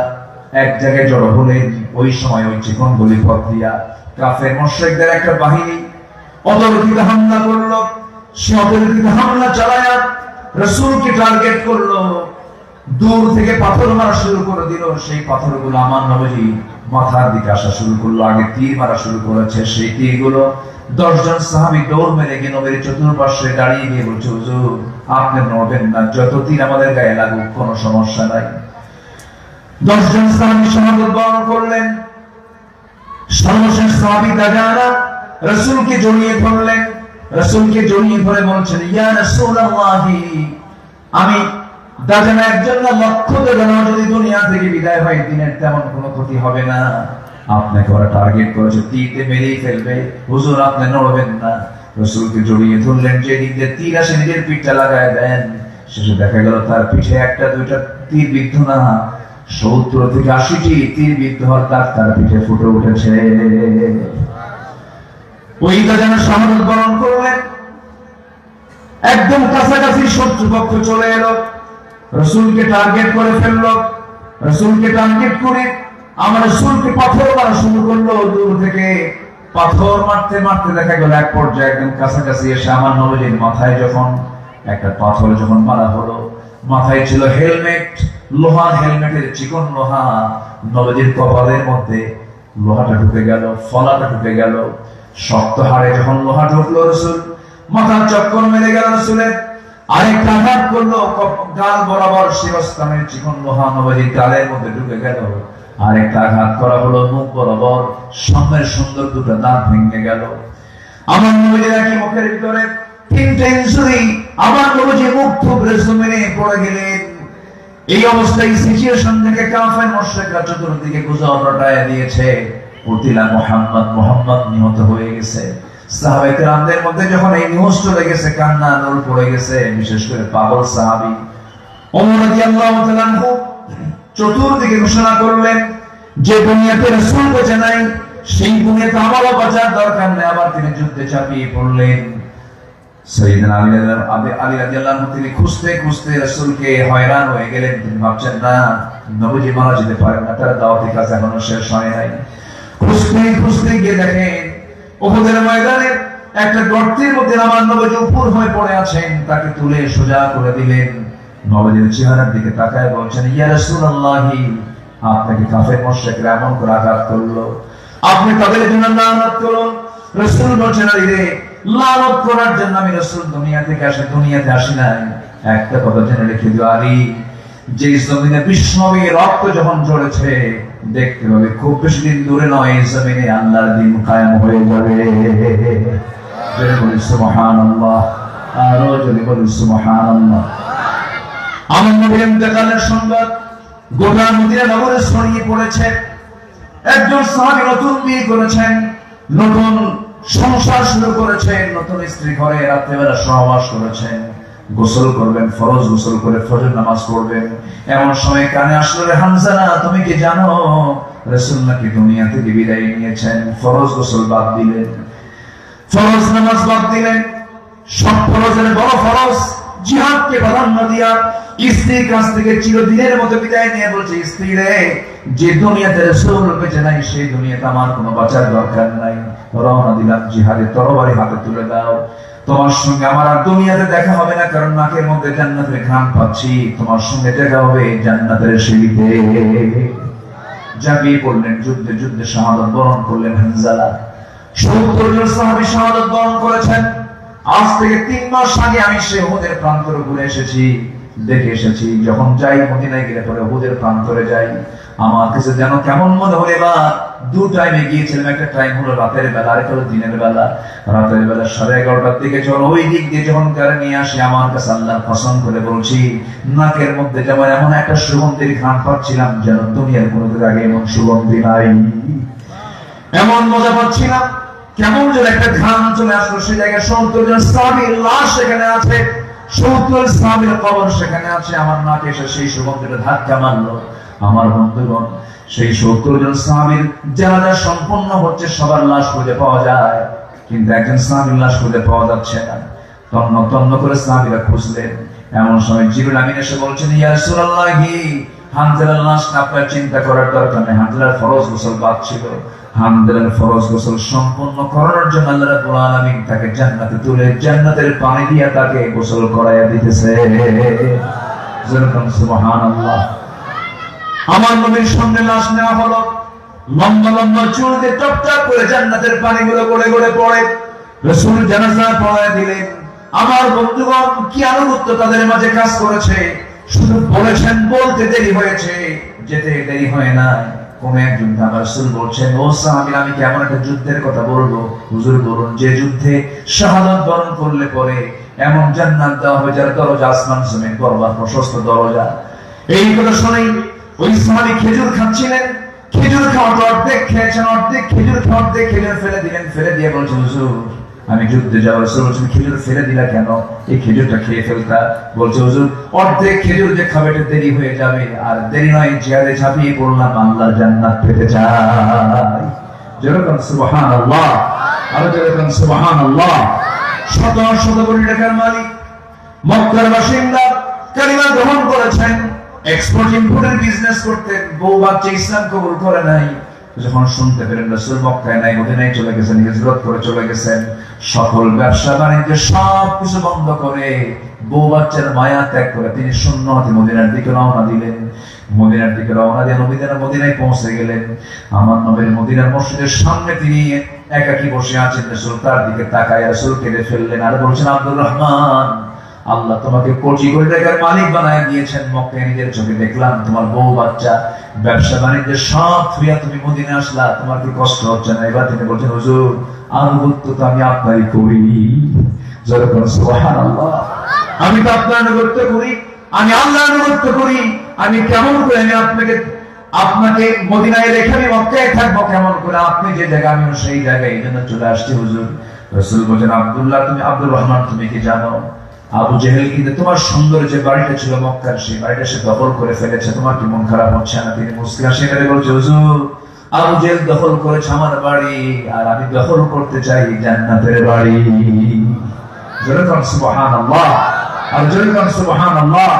এক জায়গায় জড়ো হলেন। ওই সময় ওই চিকন গলিপথ দিয়া কাফের মুশরিকদের একটা বাহিনী অতর্কিত হামলা করলো। সে অতর্কিত হামলা চালায়া রাসূলকে টার্গেট করলো, দূর থেকে পাথর মারা শুরু করে দিল। সেই পাথরগুলো আমার নবী মাথার দিকে আসা শুরু করলো। আগে তীর মারা শুরু করেছে, সেই তীরগুলো 10 জন সাহাবী দৌড় মেরে গিয়ে নবীর চতুর্পার্শ্বে দাঁড়িয়ে গিয়ে বলছে, হুজুর আপনি নড়বেন না, যত তীর আমাদের গায়ে লাগুক কোনো সমস্যা নাই। 10 জন সাহাবী শাহাদাত বরণ করলেন। সর্বশেষ সাহাবী দাজানা রাসূলকে জড়িয়ে ধরলেন। রাসূলকে জড়িয়ে ধরে বলছেন, ইয়া রাসূলুল্লাহি, আমি দাজানা একজন না, লক্ষ দাজানা যদি দুনিয়া থেকে বিদায় হয়, দিনের তেমন কোনো ক্ষতি হবে না। আপনাকে ওরা টার্গেট করেছে, তীরে মেরেই ফেলবে, হুজুর আপনি নড়বেন না। রাসূলকে জড়িয়ে ধরলেন, যে দিক দিয়ে তীর আসে নিজের পিঠটা লাগায় দেন। শেষে দেখা গেল তার পিঠে একটা দুইটা তীর বিদ্ধ না, 70 থেকে 80টি তীর বিদ্ধ হওয়ার তার পিঠে ফুটে উঠেছে। ওই দাজানা শাহাদাত বরণ করলেন। একদম কাছাকাছি শত্রুপক্ষ চলে এলো, রাসূলকে টার্গেট করে ফেললো। রাসূলকে টার্গেট করে আমার রাসূলকে পাথর মারা শুরু করলো। দূর থেকে পাথর মারতে মারতে দেখা গেল এক পর্যায়ে একদম কাছাকাছি এসে আমার নবীর মাথায় যখন একটা পাথর যখন মারা হলো, মাথায় ছিল হেলমেট, লোহার হেলমেটের চিকন লোহা। নবীর কপালের মধ্যে লোহাটা ঢুকে গেল, ফলাটা ঢুকে গেল। শক্ত হাড়ে যখন লোহা ঢুকলো, রাসূল মাথার চক্কর মেরে গেল। রাসূলের আরেকটা আঘাত করলো, গাল বরাবর শিরস্থানের চিকন লোহা নবীর গালের মধ্যে ঢুকে গেল। আরেকটা আঘাত করা হলো মুখ বরাবর, সামনের সুন্দর দুটো দাঁত ভেঙে গেল। আমার নবীর একই মুখের ভিতরে 3টা ইনজুরি। আমার নবী মুখ থুবড়ে জমিনে পড়ে গেলেন। এই অবস্থায় সিচুয়েশন থেকে কাফের মুশরিকরা চতুর্দিকে গুজব রটায় দিয়েছে, উতিলা মুহাম্মদ নিহত হয়ে গেছে। সাহাবায়ে কেরামদের মধ্যে যখন এই নিউজ চলে গেছে, কান্না নল পড়ে গেছে। বিশেষ করে পাগল সাহাবী ওমর রাদিয়াল্লাহু তাআলা আনহু চতুর্দিকে ঘোষণা করলেন, যে দুনিয়াতে রাসূল বেঁচে নাই, সেই দুনিয়াতে আমারও বাঁচার দরকার নেই। আবার তিনি যুদ্ধে চাপিয়ে পড়লেন। সাইয়েদনা আলী রাদিয়াল্লাহু আনহু তিনি খুঁজতে খুঁজতে রাসূলকে হয়রান হয়ে গেলেন। তিনি ভাবছেন, না, নবীজি মারা যেতে পারেন না, তার দাওয়াতি কাজ এখনো শেষ হয় নাই। খুঁজতে খুঁজতে গিয়ে দেখেন উহুদের ময়দানে একটা গর্তের মধ্যে আমার নবীজি উপর হয়ে পড়ে আছেন। তাকে তুলে সোজা করে দিলেন। নবীজির চেহারার দিকে তাকায় বলছেন, ইয়া রাসূলুল্লাহি, আপনাকে কাফের মুশরিকরা এমন করে আঘাত করলো, আপনি তাদের জন্য লানত করুন। রাসূল বলছেন, আরে লানত করার জন্য আমি রাসূল দুনিয়াতে আসি নাই। একটা কথা জেনে রেখে দিও আলী, যে জমিনে বিষ্ণবীর রক্ত যখন ঝরেছে, দেখতে হবে খুব বেশি দিন দূরে নয়, এই জমিনে আল্লাহর দ্বীন কায়েম হয়ে যাবে। জোরে বলি সুবহানাল্লাহ, আরো জোরে বলি সুবহানাল্লাহ। আমার নবীর ইন্তেকালের সংবাদ গোটা মদিনা নগরে ছড়িয়ে পড়েছে। একজন সাহাবী নতুন বিয়ে করেছেন, নতুন সংসার শুরু করেছেন, নতুন স্ত্রী ঘরে রাত্রিবেলা সহবাস করেছেন। গোসল করবেন, ফরজ গোসল করে ফজর নামাজ পড়বেন। এমন সময় কানে আসলো, রে হামজানা, তুমি কি জানো রাসূল নাকি দুনিয়া থেকে বিদায় নিয়েছেন? ফরজ গোসল বাদ দিলেন, ফরজ নামাজ বাদ দিলেন। সব ফরজের বড় ফরজ জিহাদকে প্রাধান্য দিয়া স্ত্রীর কাছ থেকে চিরদিনের মতো বিদায় নিয়ে বলছে, স্ত্রী রে, যে দুনিয়াতে রাসূল বেঁচে নাই, সেই দুনিয়াতে আমার কোনো বাঁচার দরকার নাই। রওনা দিলাম জিহাদে, তরবারি হাতে তুলে দাও। তোমার সঙ্গে আমার আর দুনিয়াতে দেখা হবে না, কারণ নাকের মধ্যে জান্নাতের ঘ্রাণ পাচ্ছি। তোমার সঙ্গে দেখা হবে জান্নাতের সিঁড়িতে। ঝাঁপিয়ে পড়লেন যুদ্ধে, যুদ্ধে শাহাদাত বরণ করলেন হানজালা। ৭০ জন সাহাবী শাহাদাত বরণ করেছেন। আজ থেকে ৩ মাস আগে আমি সে উহুদের প্রান্তরে ঘুরে এসেছি, দেখে এসেছি। যখন যাই মদিনায় গেলে পরে উহুদের প্রান্তরে যাই, আমার কাছে যেন কেমন মনে হলো। এবার 2 টাইমে গিয়েছিলাম, একটা টাইম হলো রাতের বেলা, আরেকটা হলো দিনের বেলা। রাতের বেলা 11:30টার দিকে যখন ওই দিক দিয়ে যখন গাড়ি নিয়ে আসে, আমার কাছে আল্লাহর কসম করে বলছি, নাকের মধ্যে যেমন এমন একটা সুগন্ধির ঘ্রাণ পাচ্ছিলাম, যেন দুনিয়ার কোনো দিন আগে এমন সুগন্ধি নাই। এমন মজা পাচ্ছিলাম, কেমন যেন একটা ঘ্রাণ চলে আসলো। সে জায়গায় ৭০ জন সাহাবীর লাশ সেখানে আছে, ৭০ সাহাবীর কবর সেখানে আছে। আমার নাকে এসে সেই সুগন্ধিটা ধাক্কা মারলো। আমার বন্ধুগণ, সেই ৭০ জন সাহাবীর জানাজা সম্পন্ন হচ্ছে, সবার লাশ খুঁজে পাওয়া যায়, কিন্তু একজন সাহাবীর লাশ খুঁজে পাওয়া যাচ্ছে না। তন্ন তন্ন করে সাহাবীরা খুঁজলেন। এমন সময় জিবরিল আমিন এসে বলছেন, ইয়া রাসূলুল্লাহি, হানজালার লাশটা আপনার চিন্তা করার দরকার নেই। হানজালার ফরজ গোসল বাদ ছিল। হানজালার ফরজ গোসল সম্পন্ন করার জন্য আল্লাহ রাব্বুল আলামিন তাকে জান্নাতে তুলে জান্নাতের পানি দিয়ে তাকে গোসল করাইয়া দিতেছে। যেরকম সুবহানাল্লাহ। আমার নবীর সামনে লাশ নেওয়া হলো, লম্বা লম্বা চুল দিয়ে টপটপ করে জান্নাতের পানিগুলো গড়ে গড়ে পড়ে। রাসূল জানাজা পড়ায় দিলেন। আমার বন্ধুগণ, কি আনুগত্য তাদের মাঝে কাজ করেছে! শুধু বলেছেন, বলতে দেরি হয়েছে, যেতে দেরি হয় না। কোন একজন আমার রাসূল বলছেন, ও সাহাবীরা, আমি কেমন একটা যুদ্ধের কথা বলবো? হুজুর বলুন। যে যুদ্ধে শাহাদাত বরণ করলে পরে এমন জান্নাত দেওয়া হবে যার দরজা আসমান জমিন বরাবর প্রশস্ত দরজা। এই কথা শুনেই ওই সাহাবী খেজুর খাচ্ছিলেন। খেজুর খাওয়াটা অর্ধেক খেয়েছেন, অর্ধেক খেজুর খাওয়া, অর্ধেক খেজুর ফেলে দিলেন। ফেলে দিয়ে বলছেন, হুজুর আমি যুদ্ধে যাবো। রাসূল বলছেন, খেজুর ফেলে দিলা কেন? এই খেজুরটা খেয়ে ফেলতা। বলছে, হুজুর অর্ধেক খেজুর যে খাবে এটা দেরি হয়ে যাবে, আর দেরি নয়, জিহাদে ঝাঁপিয়ে পড়লাম, আল্লাহর জান্নাত পেতে চাই। যেরকম সুবহানাল্লাহ, আরো যেরকম সুবহানাল্লাহ। শত শত কোটি টাকার মালিক, মক্কার বাসিন্দা, কালিমা গ্রহণ করেছেন, এক্সপোর্ট ইম্পোর্টের বিজনেস করতেন। বউ বাচ্চা ইসলাম কবুল করে নাই। যখন শুনতে পেলেন রাসূল মক্কায় নাই, মদিনায় চলে গেছেন, হিজরত করে চলে গেছেন, সকল ব্যবসা বাণিজ্য সব কিছু বন্ধ করে, বউ বাচ্চার মায়া ত্যাগ করে তিনি শূন্য হাতে মদিনার দিকে রওনা দিলেন। মদিনার দিকে রওনা দিয়ে মদিনায় পৌঁছে গেলেন। আমার নবীর মদিনার মসজিদের সামনে তিনি একাকী বসে আছেন। রাসূল তার দিকে তাকায় রাসূল কেঁদে ফেললেন আর বলছেন, আব্দুর রহমান, আল্লাহ তোমাকে কোটি কোটি টাকার মালিক বানায় দিয়েছেন। মক্কায় নিজের চোখে দেখলাম, তোমার বউ বাচ্চা ব্যবসা বাণিজ্য সব থুইয়া তুমি মদিনা আসলা, তোমার কি কষ্ট হচ্ছে না? এবার তিনি বলছেন, হুজুর আনুগত্য তো আমি আপনারই করি। যেরকম সুবহানাল্লাহ, আমি তো আপনার আনুগত্য করি, আমি আল্লাহর আনুগত্য করি। আমি কেমন করে আমি আপনাকে মদিনায় রেখে আমি মক্কায় থাকবো? কেমন করে? আপনি যে জায়গা, আমিও সেই জায়গায়, এই জন্য চলে আসছি হুজুর। রাসূল বলেন, আব্দুল্লাহ, তুমি আব্দুর রহমান, তুমি কি জানো আবু জেহেল কিন্তু তোমার সুন্দর যে বাড়িটা ছিল মক্কার, সেই বাড়িটা সে দখল করে ফেলেছে, তোমার কি মন খারাপ হচ্ছে না? তিনি মুসকি হাসি মেরে বলছে, হুজুর আবু জেহেল দখল করেছে আমার বাড়ি, আর আমি দখল করতে চাই জান্নাতের বাড়ি। যেরকম সুবহানাল্লাহ, আর যেরকম সুবহানাল্লাহ।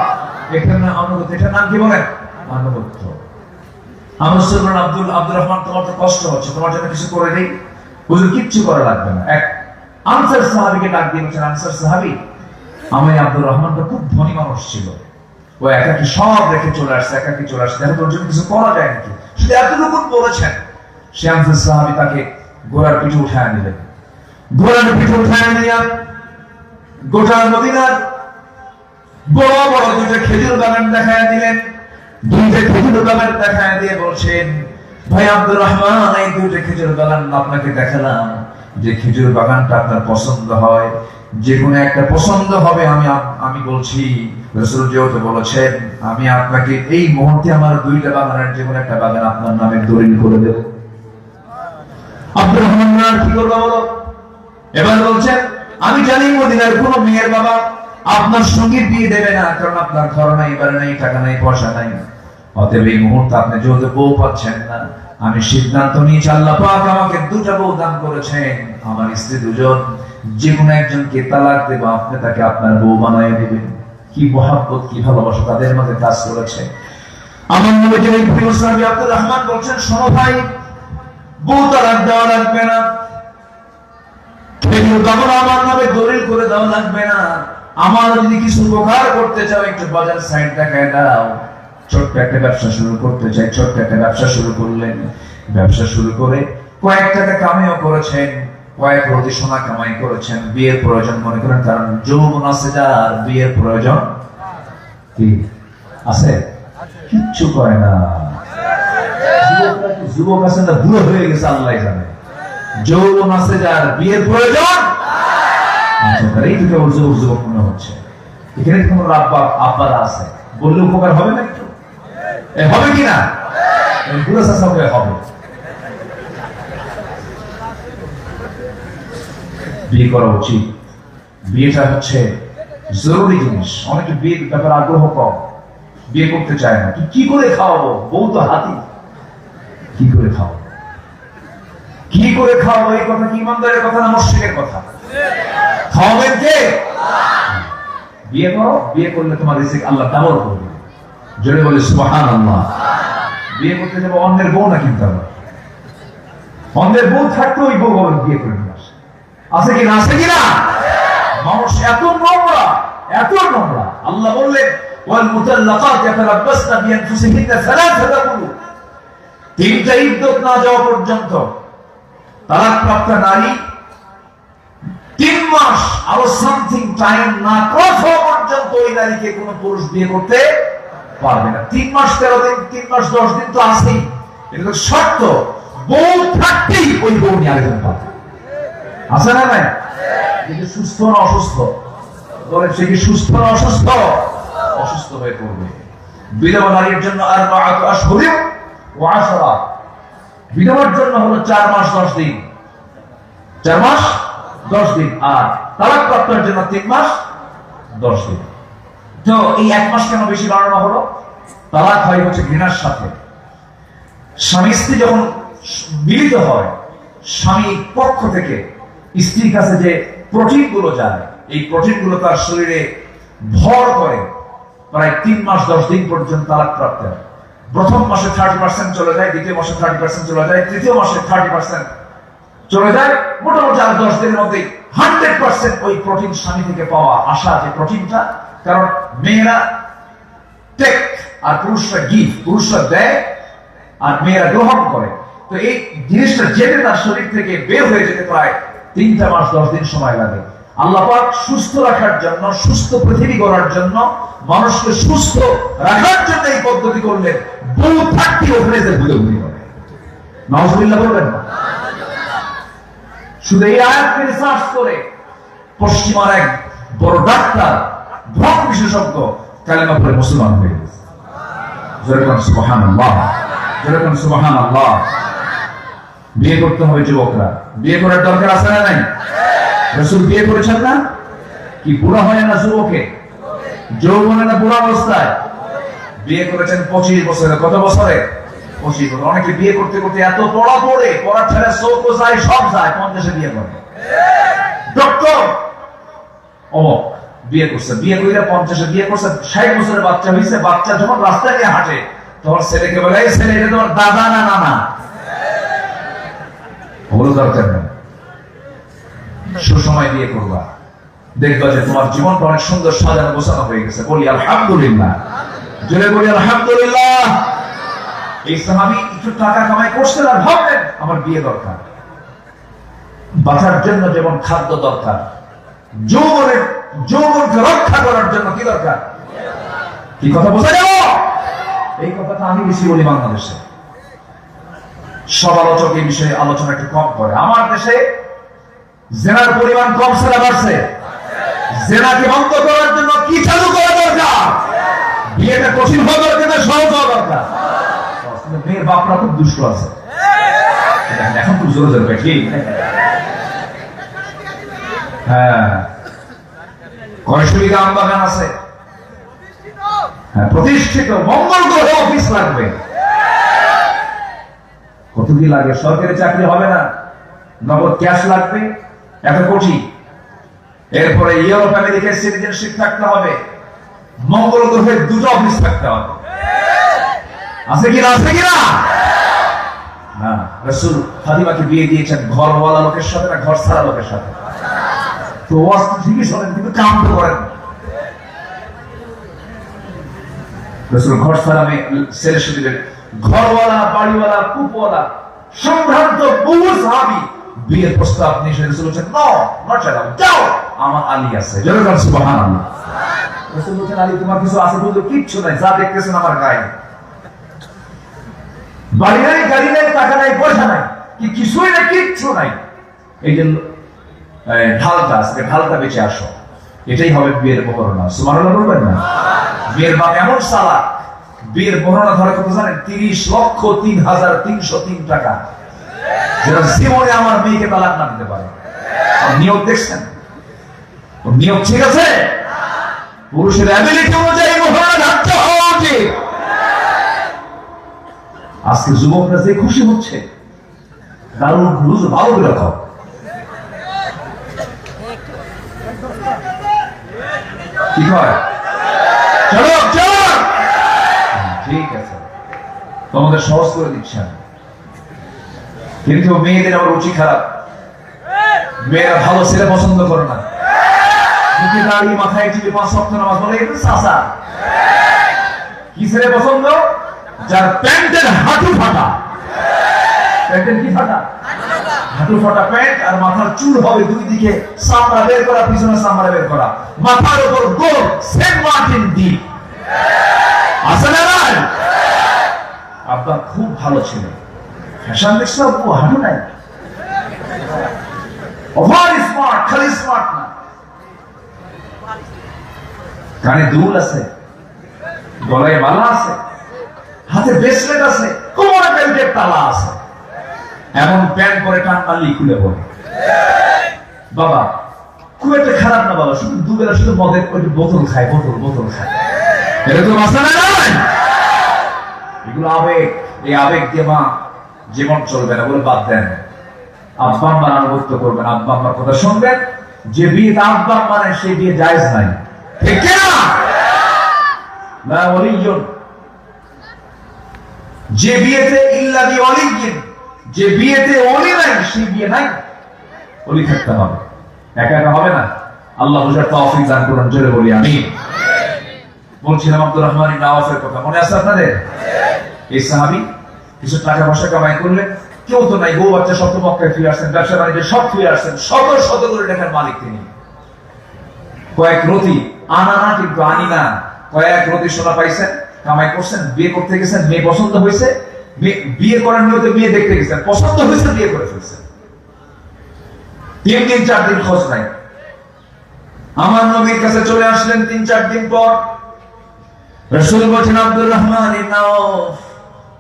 এখানে আনুগত্য, এটার নাম কি বলেন? আনুগত্য। আমার সুবহান আব্দুর রহমান, তোমার তো কষ্ট হচ্ছে, তোমার জন্য কিছু করে দেই? হুজুর কিচ্ছু করা লাগবে না। এক আনসার সাহাবীকে ডাক দিয়ে বলছেন, আনসার সাহাবী, আমি আব্দুর রহমানটা খুব ধনী মানুষ ছিল, ও একাকি সব রেখে চলে আসছে, একাকি চলে আসছে, দেখো তোর জন্য কিছু করা যায় নাকি? শুধু এতটুকু বলেছেন। সে আনসার সাহাবী তাকে ঘোড়ার পিঠে উঠায় নিলেন। ঘোড়ার পিঠে উঠায় নিয়ে গোটা মদিনার বড় বড় দুইটা খেজুর বাগান দেখায় দিলেন। দুইটা খেজুর বাগান দেখায় দিয়ে বলছেন, ভাই আব্দুর রহমান, এই দুইটা খেজুর বাগান আপনাকে দেখালাম, যে খেজুর বাগানটা আপনার পছন্দ হয়, যে কোনো একটা পছন্দ হবে, আমি বলছি, রাসূল যেহেতু বলেছেন, আমি আপনাকে এই মুহূর্তে আমার দুইটা বাগানের যে কোনো একটা বাগান আপনার নামে দলিল করে দেব। আব্দুর রহমান কি করবে বলো? এবার বলছেন, আমি জানি মদিনার কোন মেয়ের বাবা আপনার সঙ্গে বিয়ে দেবে না, কারণ আপনার ঘর নাই, বাড়ি নাই, টাকা নাই, পয়সা নাই। অতএব এই মুহূর্তে আপনি যেহেতু বউ পাচ্ছেন না, আমি সিদ্ধান্ত নিয়েছি, আল্লাহ পাক আমাকে দুটা বউ দান করেছেন, আমার স্ত্রী দুজন, যে কোনো একজনকে তালাক দেব, আপনি তাকে আপনার বউ বানিয়ে দিবেন। কি মহব্বত, কি ভালোবাসা তাদের মধ্যে কাজ করেছে। আমার নবীর এই প্রিয় সাহাবী আব্দুর রহমান বলছেন, শোনো ভাই, বউ তালাক দেওয়া লাগবে না, তখন আমার নামে দলিল করে দাও লাগবে না, আমার যদি কিছু উপকার করতে চাও একটু বাজার সাইড দেখায় দাও। ছোট্ট একটা ব্যবসা শুরু করতে চাই, ছোট্ট একটা ব্যবসা শুরু করলেন। ব্যবসা শুরু করে কয়েক টাকা কামিও করেছেন, কয়েক রতি সোনা কামাই করেছেন। বিয়ের প্রয়োজন মনে করেন, কারণ যৌবন আছে যার, বিয়ের প্রয়োজন কি আছে? কিচ্ছু করে না। যুবক আছে না, বুড়ো হয়ে গেছে আল্লাহ জানে। যৌবন আছে যার, বিয়ের প্রয়োজন। এই দুটো যুবক যুবক মনে হচ্ছে। এখানে কোন আব্বারা আছে, বললে উপকার হবে না? একটু হবে কিনা? বুড়ো চাষা হবে। বিয়ে করা উচিত। বিয়েটা হচ্ছে জরুরি জিনিস। অনেকে বিয়ের ব্যাপারে আগ্রহ কম, বিয়ে করতে চায় না। কি করে খাওয়াবো? বউ তো হাতি, কি করে খাওয়াবো? কি করে খাওয়াবো? এই কথা কি ইমানদারের কথা না মুশরিকের কথা? খাওয়াবেন কে? বিয়ে করো, বিয়ে করলে তোমার রিজিক আল্লাহ ডাবল করবে। জোরে বলে সুবহানাল্লাহ। বিয়ে করতে যাবো, অন্যের বউ না কিন্তু আবার অন্যের বউ থাকতে ওই বউ বলেন বিয়ে করে নিয়ে আসে। আছে কি না? আছে কি না? মানুষ এত নোংরা, এত নোংরা। আল্লাহ বললেন ওয়াল মুতাল্লাকাত ইয়াতারাব্বাসনা বিআনফুসিহিন্না সালাসাতা কুরু। তিনটা ইদ্দত না যাওয়া পর্যন্ত তালাকপ্রাপ্ত নারী 3 মাস আরো সামথিং টাইম না ক্রস হওয়া পর্যন্ত ওই নারীকে কোন পুরুষ বিয়ে করতে পারবে না। 3 মাস 13 দিন, 3 মাস 10 দিন তো আছেই, এটা শর্ত। বউ থাকতেই ওই বউ নিয়ে আরেকজন পাবে। আছে না নাই? কিন্তু সুস্থ না অসুস্থ? বলেন সে কি সুস্থ না অসুস্থ? অসুস্থ হয়ে পড়বে। বিধবা নারীর জন্য আরবাআতু আশহুরিন ওয়া আশরা। বিধবার জন্য হলো 4 মাস 10 দিন, 4 মাস 10 দিন। আর তালাকপ্রাপ্তের জন্য 3 মাস 10 দিন। তো এই 1 মাস কেন বেশি বাড়ানো হলো? তালাক হয় হচ্ছে ঘৃণার সাথে। স্বামী স্ত্রী যখন মিলিত হয়, স্বামীর পক্ষ থেকে স্ত্রীর কাছে যে প্রোটিন গুলো যায়, এই প্রোটিন গুলো তার শরীরে ভর করে প্রায় 3 মাস 10 দিন পর্যন্ত তালাক প্রাপ্ত হয়। প্রথম মাসে 30% চলে যায়, দ্বিতীয় মাসে 30% চলে যায়, তৃতীয় মাসে 30% চলে যায়। মোটামুটি আর 10 দিনের মধ্যে 100% ওই প্রোটিন স্বামী থেকে পাওয়া আশা, যে প্রোটিনটা। কারণ মেয়েরা টেক আর পুরুষরা গিভ, পুরুষরা দেয় আর মেয়েরা গ্রহণ করে। তো এই জিনিসটা যেতে তার শরীর থেকে বের হয়ে যেতে প্রায় 3 মাস 10 দিন সময় লাগে। আল্লাহ পাক সুস্থ রাখার জন্য, সুস্থ পৃথিবী গড়ার জন্য, মানুষকে সুস্থ রাখার জন্য এই পদ্ধতি করলেন। বউ থাকতে ওখানে যে ঘুরে করে, নাউজুবিল্লাহ বলবেন না। শুধু এই আয়াতকে রিসার্চ করে পশ্চিমার এক বড় ডাক্তার, ভ্রম বিশেষজ্ঞ, কালেমা পড়ে মুসলমান হয়ে গেছে। যেরকম সুবহানাল্লাহ, যেরকম সুবহানাল্লাহ। বিয়ে করতে হবে যুবকরা। বিয়ে করার দরকার আছে না নাই? রাসূল বিয়ে করেছেন না? কি বুড়া হয় না যুবকে? যৌবনে না বুড়া অবস্থায়? বিয়ে করেছেন 25 বছরে। কত বছরে? 25 বছর। অনেকে বিয়ে করতে করতে এত পড়া পড়ে, পড়া ছেড়ে চৌকো যায়, সব যায়, 50-এ বিয়ে করে। ডক্টর অমক বিয়ে করছে, বিয়ে করে 50-এ বিয়ে করছে, 60 বছরের বাচ্চা হয়েছে। বাচ্চা যখন রাস্তা দিয়ে হাঁটে তখন ছেলেকে বলে, এই ছেলে, এটা তোমার দাদা না নানা? ওগুলো দরকার নেই। সুসময় বিয়ে করবা, দেখবা যে তোমার জীবনটা অনেক সুন্দর সাজানো গোছানো হয়ে গেছে। বলি আলহামদুলিল্লাহ, জোরে বলি আলহামদুলিল্লাহ। এই সাহাবী একটু টাকা কামাই করছেন আর ভাবলেন আমার বিয়ে দরকার। বাঁচার জন্য যেমন খাদ্য দরকার, যৌবনকে রক্ষা করার জন্য কি দরকার? কি কথা বোঝা গেল? এই কথাটা আমি বেশি বলি বাংলাদেশে। সব আলোচক এই বিষয়ে আলোচনা একটু কম করে। আমার দেশে জেনার পরিমাণ কম ছাড়া বাড়ছে। জেনাকে বন্ধ করার জন্য কি চালু করা দরকার? বিয়েটা কঠিন হওয়া দরকার না সহজ হওয়া দরকার? মেয়ের বাপরা খুব দুষ্ট আছে, এখন খুব জোরে জোরে ঠিক। হ্যাঁ, কয়শো বিঘা আম বাগান আছে, প্রতিষ্ঠিত মঙ্গল গ্রহে অফিস লাগবে। কত কি লাগে? সরকারি চাকরি হবে না, নগদ ক্যাশ লাগবে, এত কোটি। এরপরে ইউরোপ আমেরিকার সিটিজেনশিপ থাকতে হবে, মঙ্গল গ্রহে 2টা অফিস থাকতে হবে। আছে কিনা? আছে কিনা? রাসূল ফাতিমাকে বিয়ে দিয়েছেন ঘরওয়ালা লোকের সাথে না ঘর ছাড়া লোকের সাথে? তো ওয়াজ তো ঠিকই শোনেন কিন্তু কাম তো করেন। রাসূল ঘর সালামে ছেলে শুনলেন, ঘরওয়ালা, বাড়িওয়ালা, কূপওয়ালা, সম্ভ্রান্ত বহু সাহাবী বিয়ের প্রস্তাব নিয়ে রাসূল বলেছেন, নো নট অ্যালাউড, যাও, আমার আলী আছে। জোরে সুবহানাল্লাহ। রাসূল বলেছেন, আলী তোমার কিছু আছে বলতে? কিচ্ছু নাই, যা দেখতেছেন আমার গায়ে। বাড়ি নাই, গাড়ি নাই, টাকা নাই, পয়সা নাই, কি কিছুই নাই, কিচ্ছু নাই। এই যে ঢালটা আছে, ঢালটা বেঁচে আসো, এটাই হবে বিয়ের বর্ণনা। সুবহানাল্লাহ বলবেন না? বিয়ের বাপ এমন সালাক, বিয়ের বর্ণনা ধরে কত জানেন? 30,03,303 টাকা, যেটা জীবনে আমার মেয়েকে তালাক না দিতে পারে। নিয়োগ দেখছেন? নিয়োগ ঠিক আছে? পুরুষের অ্যাবিলিটি অনুযায়ী বর্ণনা ধার্য হওয়া উচিত। আজকে যুবকরা যে খুশি হচ্ছে, দারুণ লুজ ভালো করে রাখো। কি হয়? চলো চলো, ঠিক আছে, তোমাদের সহজ করে দিচ্ছি আমি। কিন্তু মেয়েদের আবার রুচি খারাপ, মেয়েরা ভালো ছেলে পছন্দ করে না। মুখে দাঁড়িয়ে মাথায় টিপে 5 ওয়াক্ত নামাজ পড়ে, এটা চাচা। কি ছেলে পছন্দ? যার প্যান্টের হাঁটু ফাটা। প্যান্টের কি ফাটা? হাঁটু ফাটা প্যান্ট, আর মাথার চুল হবে দুই দিকে চামড়া বের করা, পিছনে চামড়া বের করা, মাথার উপর গোল সেন্ট মার্টিন দ্বীপ। আছে না? আপনার খুব ভালো ছিল, ফ্যাশন দেখছে, হাঁটু নাই, ওভার স্মার্ট, খালি স্মার্ট না, কানে দুল আছে, গলায় মালা আছে, হাতে ব্রেসলেট আছে, কোমরে বেল্টের তালা আছে, এমন প্যান্ট পরে টান মারলেই খুলে পড়ে। বাবা খুব একটা খারাপ না বাবা, শুধু দুবেলা শুধু মদের বোতল খায়, বোতল খায়, এটা তো মাসালা নয়। এগুলো আবেগ, এই আবেগ দিয়ে মা জীবন চলবে না বলে বাদ দেন। আব্বা আম্মার আনুগত্য করবেন, আব্বা আম্মার কথা শুনবেন। যে বিয়ে আব্বা আম্মা নাই, সেই বিয়ে জায়েজ নাই, ঠিক না? লা ওয়ালিয়্যুন, যে বিয়েতে ইল্লা বি ওয়ালিয়্যিন, যে বিয়েতে ওলি নাই, সেই বিয়ে নাই। ওলি থাকতে হবে, একা একা হবে না। আল্লাহ বুঝার তৌফিক দান করুন, জোরে বলি আমিন। বলছিলাম আব্দুর রহমান ইবনে আওফের কথা, মনে আছে আপনাদের? এই সাহাবী কিছু টাকা পয়সা কামাই করলেন, কেউ তো নাই, বউ বাচ্চা সব তো মক্কায় ফিরে আসছেন, ব্যবসা বাণিজ্য সব ফিরে আসছেন, শত শত করে টাকার মালিক তিনি। কয়েক রতি, আনা না কিন্তু আনি না, কয়েক রতি সোনা পাইছেন, কামাই করছেন, বিয়ে করতে গেছেন, মেয়ে পছন্দ হয়েছে, বিয়ে করার নিয়তে মেয়ে দেখতে গেছেন, পছন্দ হয়েছে, বিয়ে করে ফেলছেন। 3 দিন 4 দিন খোঁজ নাই। আমার নবীর কাছে চলে আসলেন 3-4 দিন পর। রাসূল বলেন, আব্দুর রহমান ইবনে আওফ,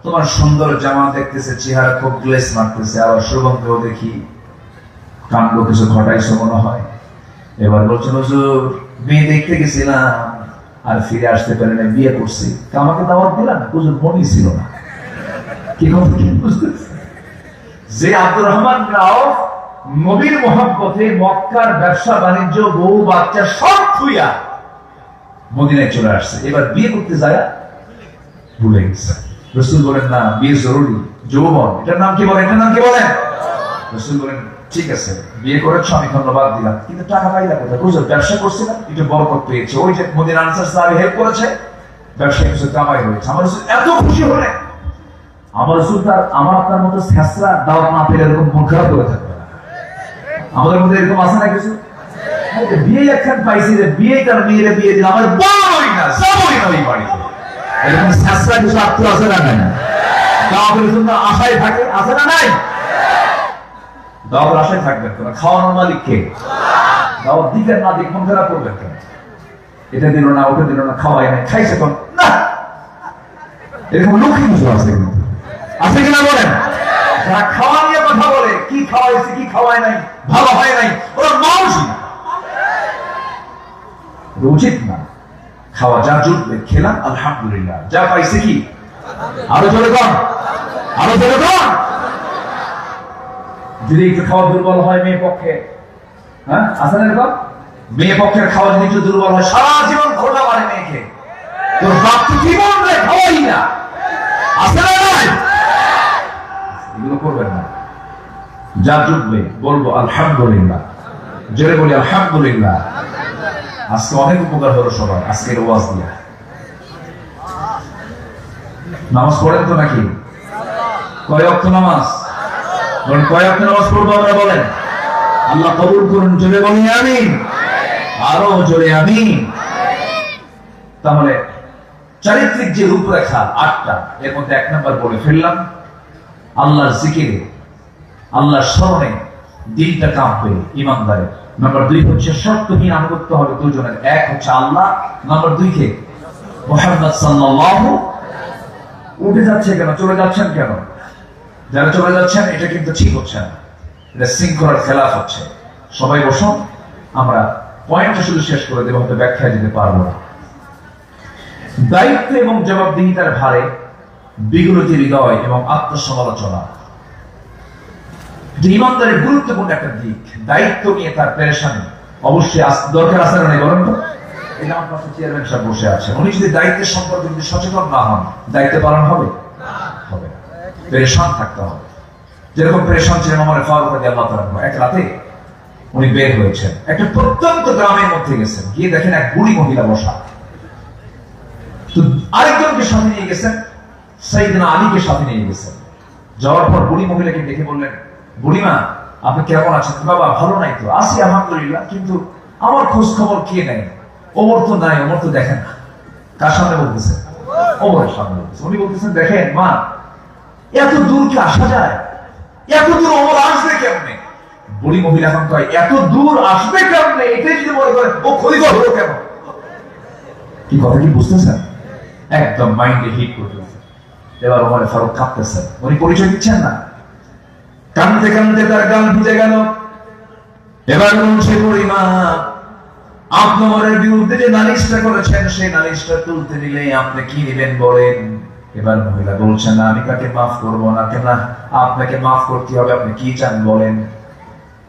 তোমার সুন্দর জামা দেখতেছে, চেহারা খুব গ্লেস মারতেছে, আবার সুগন্ধ দেখি, কাণ্ড কিছু ঘটাইছে মনে হয়। এবার বলছেন, হুজুর মেয়ে দেখতে গেছিলাম, আর ফিরে আসতে পারি না, বিয়ে করছি, আমাকে দাওয়াত দিলাম, হুজুর মনই ছিল না। কি কথা কি বুঝতেছে? যে আব্দুর রহমান ইবনে আওফ নবীর মহব্বতে মক্কার ব্যবসা বাণিজ্য, বউ বাচ্চা সব থুইয়া মদিনায় চলে আসছে, এবার বিয়ে করতে যায় ভুলে গেছে। রাসূল বলেন, না, বিয়ে জরুরি, যৌবন, এটার নাম কি বলেন? এটার নাম কি বলেন? রাসূল বলেন, ঠিক আছে, বিয়ে করেছো, আমি ধন্যবাদ দিলাম, কিন্তু টাকা পাইলা কোথায়? হুজুর ব্যবসা করছিলাম, একটু বরকত পেয়েছে, ওই যে মদিনার আনসার সাহাবী হেল্প করেছে, ব্যবসায় কিছু কামাই হয়েছে। আমার রাসূল এত খুশি হলেন। আমার রাসূল তার আমার আপনার মতো ছেঁচড়া দাওয়াত না পেলে এরকম মন খারাপ করে থাকবে না। আমাদের মধ্যে এরকম আছে না কিছু? বিয়ে একখান পাইছি, যে বিয়ে তার মেয়েরে বিয়ে দিল, আমার বড়ই না, যাবই না ওই বাড়িতে, এরকম ছেঁচড়া কিছু আত্ম আছে না? নাই? দাওয়াতের জন্য আশায় থাকে, আছে না? নাই? দাওয়াতের আশায় থাকবেন কেন? খাওয়ানোর মালিক কে? দাওয়াত দিবেন না, দিক মন খারাপ করবেন কেন? এটা দিল না, ওটা দিল না, খাওয়াই নাই, খাইছে কোন না, এরকম লক্ষ্মী কিছু আছে, আছে কিনা বলেন? যারা খাওয়া নিয়ে কথা বলে, কি খাওয়াইছে, কি খাওয়াই নাই, ভালো হয় নাই, ওরা মানুষই না, উচিত না। খাওয়া যা জুটবে খেলাম, আলহামদুলিল্লাহ, যা পাইছে কি আরো চলে কম, আরো চলে কম। যদি একটু খাওয়া দুর্বল হয় মেয়ে পক্ষে, হ্যাঁ আছে না এরকম? মেয়ে পক্ষের খাওয়া যদি একটু দুর্বল হয়, সারা জীবন খোটা মারে মেয়েকে, তোর বাপ তো কি বলবে, খাওয়াই না, আছে না? নাই? এগুলো করবেন না, যা জুটবে বলবো আলহামদুলিল্লাহ। জোরে বলি আলহামদুলিল্লাহ। আজকে অনেক উপকার হলো সবার আজকের ওয়াজ দিয়া। নামাজ পড়েন তো নাকি? কয় ওয়াক্ত নামাজ? কয় ওয়াক্ত নামাজ পড়বো আমরা বলেন? আল্লাহ কবুল করুন, জোরে বলি আমিন। আরো জোরে আমিন। তাহলে চারিত্রিক যে রূপরেখা 8টা, এর মধ্যে 1 নাম্বার বলে ফেললাম, আল্লাহর জিকিরে, আল্লাহর স্মরণে দিলটা কাঁপবে ইমানদারের। নাম্বার 2 হচ্ছে শর্তহীন আনুগত্য হবে দুজনের। 1 হচ্ছে আল্লাহ, নাম্বার 2 কে? মুহাম্মদ সাল্লাল্লাহু। উঠে যাচ্ছে কেন? চলে যাচ্ছেন কেন? যারা চলে যাচ্ছেন এটা কিন্তু ঠিক হচ্ছে না, এটা শৃঙ্খলার খেলাফ হচ্ছে। সবাই বসুন, আমরা পয়েন্টটা শুধু শেষ করে দেবো, হয়তো ব্যাখ্যায় দিতে পারবো না। দায়িত্ব এবং জবাবদিহিতার ভারে বিগলিত হৃদয় এবং আত্মসমালোচনা ইমানদারের গুরুত্বপূর্ণ একটা দিক। দায়িত্ব নিয়ে তার পেরেশানি অবশ্যই দরকার আছে না? বলেন তো। এই আমার পাশে চেয়ারম্যান সাহেব বসে আছেন, উনি যদি দায়িত্বের সম্পর্কে যদি সচেতন না হন, দায়িত্ব পালন হবে? হবে না। পেরেশান থাকতে হবে। যেরকম পেরেশান ছিলেন ওমর ফারুক রাদিয়াল্লাহু তাআলা। এক রাতে উনি বের হয়েছেন, একটা প্রত্যন্ত গ্রামের মধ্যে গেছেন, গিয়ে দেখেন এক বুড়ি মহিলা বসা। তো আরেকজনকে সাথে নিয়ে গেছেন, সাইয়েদনা আলীকে সাথে নিয়ে গেছেন। যাওয়ার পর বুড়ি মহিলাকে দেখে বললেন, বুড়িমা আপনি কেমন আছেন? বাবা ভালো নাই তো। আছি আলহামদুলিল্লাহ, কিন্তু আমার খোঁজ খবর কে নেয়? ওমর তো নাই, ওমর তো দেখেন না। কার সামনে বলতেছেন? ওমরের সামনে বলতেছেন। উনি বলতেছেন, দেখেন মা, এত দূর কি আসা যায়? এত দূর ওমর আসবে কেমনে? বুড়ি মহিলা এখন কয়, এত দূর আসবে কেমনে? এটাই যদি মনে করেন ও খলিফা হলো কেন? কি কথা কি বুঝতেছেন? একদম মাইন্ডে হিট করতেছে। এবার ওমর ফারুক কাঁপতেছেন, উনি পরিচয় দিচ্ছেন না। কাঁদতে কাঁদতে তার গাল ভিজে গেল। এবার বলছে, বুড়িমা আপনি ওমরের বিরুদ্ধে যে নালিশটা করেছেন, সেই নালিশটা তুলতে দিলে আপনি কি নেবেন বলেন? এবার মহিলা বলছেন, না আমি তাকে মাফ করবো না। কেন? আপনাকে মাফ করতে হবে, আপনি কি চান বলেন?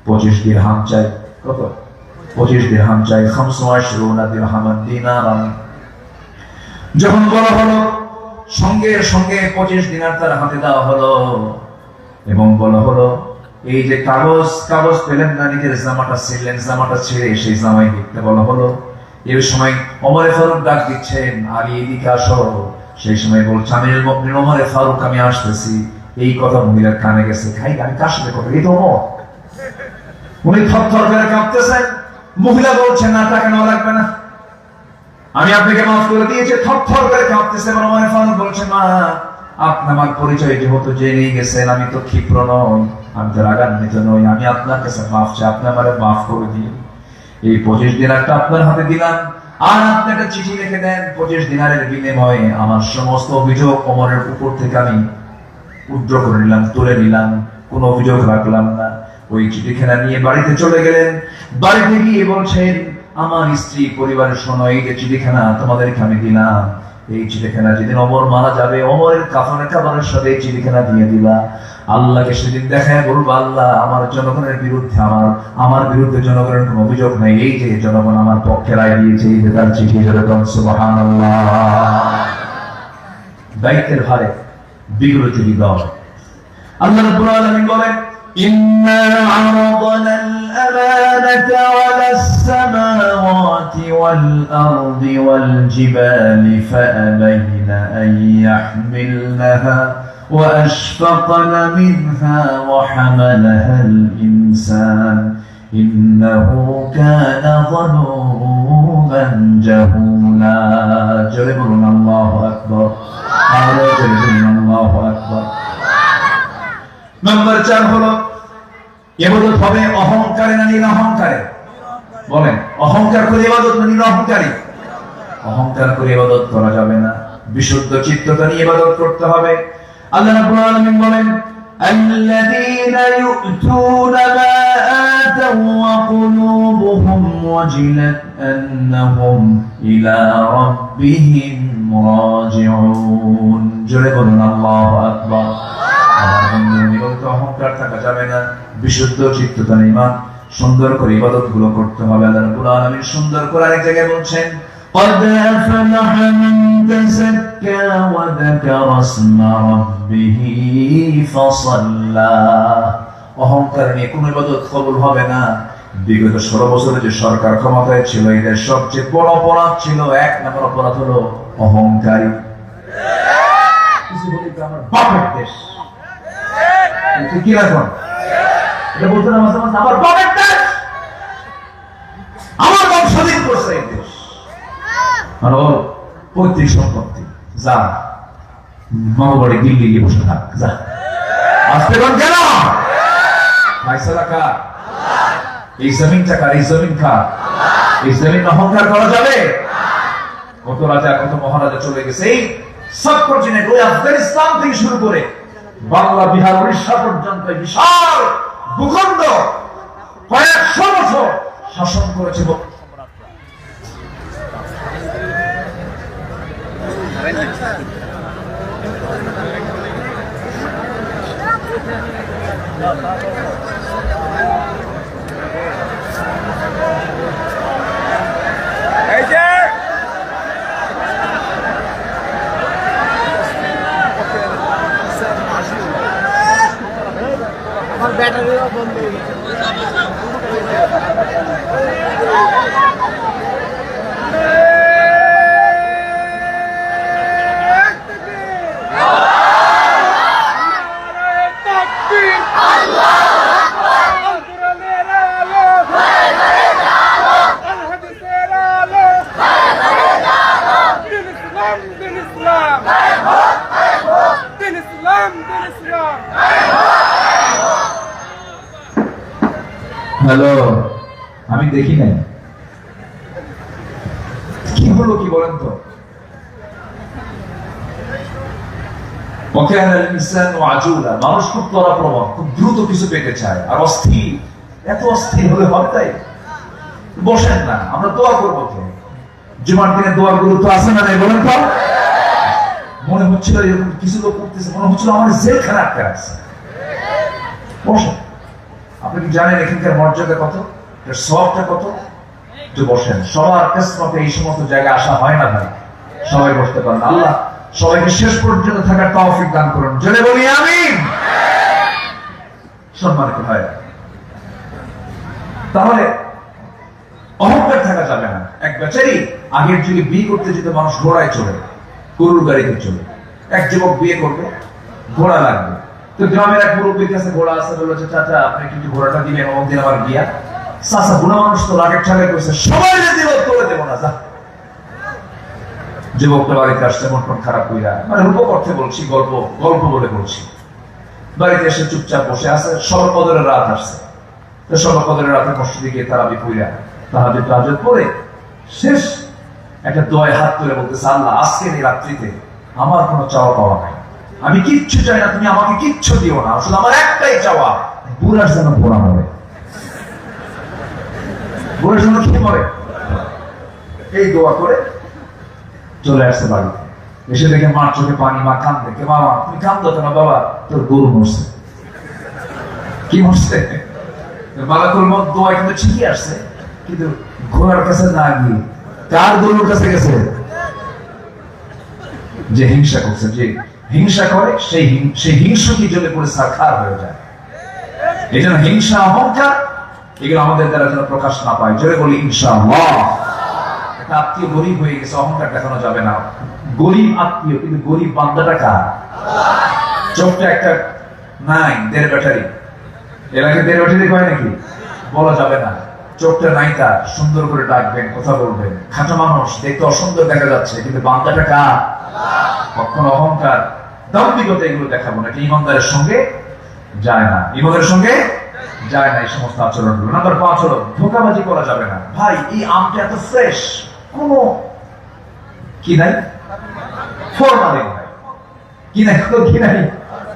25 দিরহাম চাই। কত? 25 দিরহাম চাই। 25 দিরহামান দিনারান। যখন বলা হলো, সঙ্গে সঙ্গে 25 দিনার তার হাতে দেওয়া হলো এবং বলা হলো, এই যে কাগজ পেলেন না, নিজের জামাটা ছিলেন, জামাটা ছেড়ে সেই জামাই দেখতে বলা হলো। এই সময় ওমর ফারুক ডাক দিচ্ছেন, আলী এদিকে আসো। সেই সময় বলছে, আমিরুল মুমিনিন ওমর ফারুক আমি আসতেছি। এই কথা মহিলার কানে গেছে, খাই আমি কার সাথে কথা? এই তো ওমর। উনি থরথর করে কাঁপতেছেন। মহিলা বলছে, না তাকে নেওয়া লাগবে না, আমি আপনাকে মাফ করে দিয়েছি। থরথর করে কাঁপতেছে। ওমর ফারুক বলছে, মা আপনি আমার পরিচয় যেহেতু জেনে গেছেন, আমি তো ক্ষিপ্র নই, আমি তো রাগান্বিত নই, আমি আপনার কাছে মাফ চাই, আপনি আমারে মাফ করে দিন। এই 25 দিনারটা আপনার হাতে দিলাম, আর আপনি একটা চিঠি লিখে দেন। 25 দিনারের বিনিময়ে আমার সমস্ত অভিযোগ ওমরের উপর থেকে আমি উদ্র করে নিলাম, তুলে নিলাম, কোনো অভিযোগ রাখলাম না। ওই চিঠিখানা নিয়ে বাড়িতে চলে গেলেন। বাড়িতে গিয়ে বলছেন, আমার স্ত্রী পরিবারের শোনো, এই যে চিঠিখানা তোমাদেরকে আমি দিলাম, এই চিঠিখানা যেদিন ওমর মারা যাবে, ওমরের কাফনের কাপড়ের সাথে এই চিঠিখানা দিয়ে দিলা। আল্লাহকে সেদিন দেখায় বলবো, আল্লাহ আমার জনগণের বিরুদ্ধে, আমার বিরুদ্ধে জনগণের কোনো অভিযোগ নেই, এই যে জনগণ আমার পক্ষে রায় দিয়েছে, এই যে তার চিঠি। সুবহানাল্লাহ। দায়িত্বের ভারে বিগলিত হৃদয়। আল্লাহ রাব্বুল আলামিন বলেন, ইন্না আরাদনাল আমানাতা আলাস সামাওয়াতি ওয়াল আরদি ওয়াল জিবালি ফাআবাইনা আন ইয়াহমিলনাহা وأشفقن منها وحملها الإنسان إنه كان ظلوما جهولا. جربنا الله أكبر. جربنا الله أكبر. নম্বর 4 হলো, ইবাদত হবে অহংকারে না নিরহংকারে? বলেন, অহংকার করে ইবাদত না নিরহংকারী? অহংকার করে ইবাদত করা যাবে না, বিশুদ্ধ চিত্ততা নিয়ে ইবাদত করতে হবে। আল্লাহ রাব্বুল আলামিন বলেন, আল্লাযীনা ইউতুনা মা আতাউ ওয়া কুলুবুহুম ওয়াজিলাত আন্নাহুম ইলা রাব্বিহিম রাজিউন। জোরে বলুন আল্লাহু আকবার। অহংকার থাকা যাবে না, বিশুদ্ধ চিত্ততা নিয়ে ইমান সুন্দর করে ইবাদত গুলো করতে হবে। আল্লাহ রাব্বুল আলামিন সুন্দর করে আরেক জায়গায় বলছেন, قد أفلح من تزكى وذكر اسم ربه فصلى। অহংকার নিয়ে কোনো ইবাদত কবুল হবে না। বিগত 16 বছরে যে সরকার ক্ষমতায় ছিল, এদের সবচেয়ে বড় অপরাধ ছিল, 1 নম্বর অপরাধ হলো অহংকারী। কিছু বলি তো আমার বাপের দেশ, কি রাখুন এটা বলতে না, মাঝে মাঝে আমার বাপের দেশ, আমার বাপ স্বাধীন করছে এই দেশ, আর ওর পৈতৃক সম্পত্তি, যা মামা বাড়ি দিল্লি গিয়ে বসে থাক, যা। আসতে কোন কেন? ফায়সালা কার? এই জমিনটা কার? এই জমিন কার? এই জমিন অহংকার করা যাবে? কত রাজা কত মহারাজা চলে গেছে, এই সাবকন্টিনেন্ট, ওই আফগানিস্তান থেকে শুরু করে বাংলা, বিহার, উড়িষ্যা পর্যন্ত বিশাল ভূখণ্ড কয়েকশো বছর শাসন করেছে। ব্যাটারি বন্ধ হয়ে গেছে। হ্যালো, আমি দেখি না কি হলো, কি বলেন তো? মানুষ খুব ত্বরাপ্রবণ, খুব দ্রুত কিছু পেতে চায়, আর অস্থির, এত অস্থির হলে হবে? তাই বসেন না, আমরা দোয়া করবো তো। জুমার দিনে দোয়ার গুরুত্ব আছে না নাই বলেন তো? মনে হচ্ছিল এরকম কিছু লোক করতেছে, মনে হচ্ছিল আমার জেলখানা আটকে আছে। বসেন। আপনি কি জানেন এখানকার মর্যাদা কত, এর সবটা কত? একটু বসেন। সবার কিসমতে এই সমস্ত জায়গায় আসা হয় না ভাই, সবাই বসতে পারেন। আল্লাহ সবাইকে শেষ পর্যন্ত থাকার তৌফিক দান করুন, জোরে বলি আমিন। সম্মানিত ভাই, তাহলে অহংকার থাকা যাবে না। এক বেচারি আগের যুগে বিয়ে করতে যেতে মানুষ ঘোড়ায় চড়ে, গরুর গাড়িতে চলে। এক যুবক বিয়ে করবে, ঘোড়া লাগবে। তো গ্রামের এক মুরব্বীর কাছে ঘোড়া আছে, বললো যে চাচা আপনি একটু ঘোড়াটা দিবেন, অমুকদিন আমার বিয়া। চাচা বুড়া মানুষ তো রাগের ঠাগাই করছে, সবাই দিব, তোলে দেবো না, যা। যুবকটা বাড়িতে আসছে মন খারাপ কইরা, মানে রূপক অর্থে বলছি, গল্প বলে বলছি। বাড়িতে এসে চুপচাপ বসে আছে, শবে কদরের রাত আসছে। তো শবে কদরের রাতে মসজিদে গিয়ে তারাবি কইরা তাহাজ্জুদ তাহাজ্জুদ পড়ে শেষ একটা দোয়ায় হাত তুলে বলতেছে, আল্লাহ আজকের এই রাত্রিতে আমার কোনো চাওয়া পাওয়া নাই, আমি কিচ্ছু চাই না, তুমি আমাকে কিচ্ছু দিও না, শুধু আমার একটাই চাওয়া, বুড়ার যেন পোড়া মরে, বুড়ার জন্য কি মরে। এই দোয়া করে চলে আসছে বাড়িতে। এসে দেখে মার চোখে পানি, মা কান্দে। কে বাবা তুমি কান্দো কেন? বাবা তোর গরু মরছে। কি মরছে? মালাকুল মউত দোয়া কিন্তু ঠিকই আসছে, কিন্তু ঘোড়ার কাছে না গিয়ে কার গরুর কাছে গেছে? যে হিংসা করছে, যে হিংসা করে, সেই হিংসুকি জ্বলে পড়ে সারখার হয়ে যায়। এই জন্য হিংসা, অহংকার এগুলো আমাদের দ্বারা যেন প্রকাশ না পায়, জোরে বলি ইনশাআল্লাহ। একটা আত্মীয় গরিব হয়ে গেছে, অহংকার দেখানো যাবে না। গরিব আত্মীয়, কিন্তু গরিব বান্দাটা কার? চোখটা একটা নাই, 1.5 ব্যাটারি। এলাকায় 1.5 ব্যাটারি কয় নাকি? বলা যাবে না। চোখটা নাই তার, সুন্দর করে ডাকবেন, কথা বলবেন। খাটো মানুষ, দেখতে অসুন্দর দেখা যাচ্ছে, কিন্তু বান্দাটা কার? কখনো অহংকার, দাম্ভিকতা এগুলো দেখাবো না, এটা ইমানদারের সঙ্গে যায় না, ইমানের সঙ্গে যায় না এই সমস্ত আচরণগুলো। নাম্বার 5 হলো ধোঁকাবাজি করা যাবে না। ভাই এই আমটা এত ফ্রেশ, কোনো কি নাই, ফরমালিন নাই, কি নাই, কোনো কি নাই,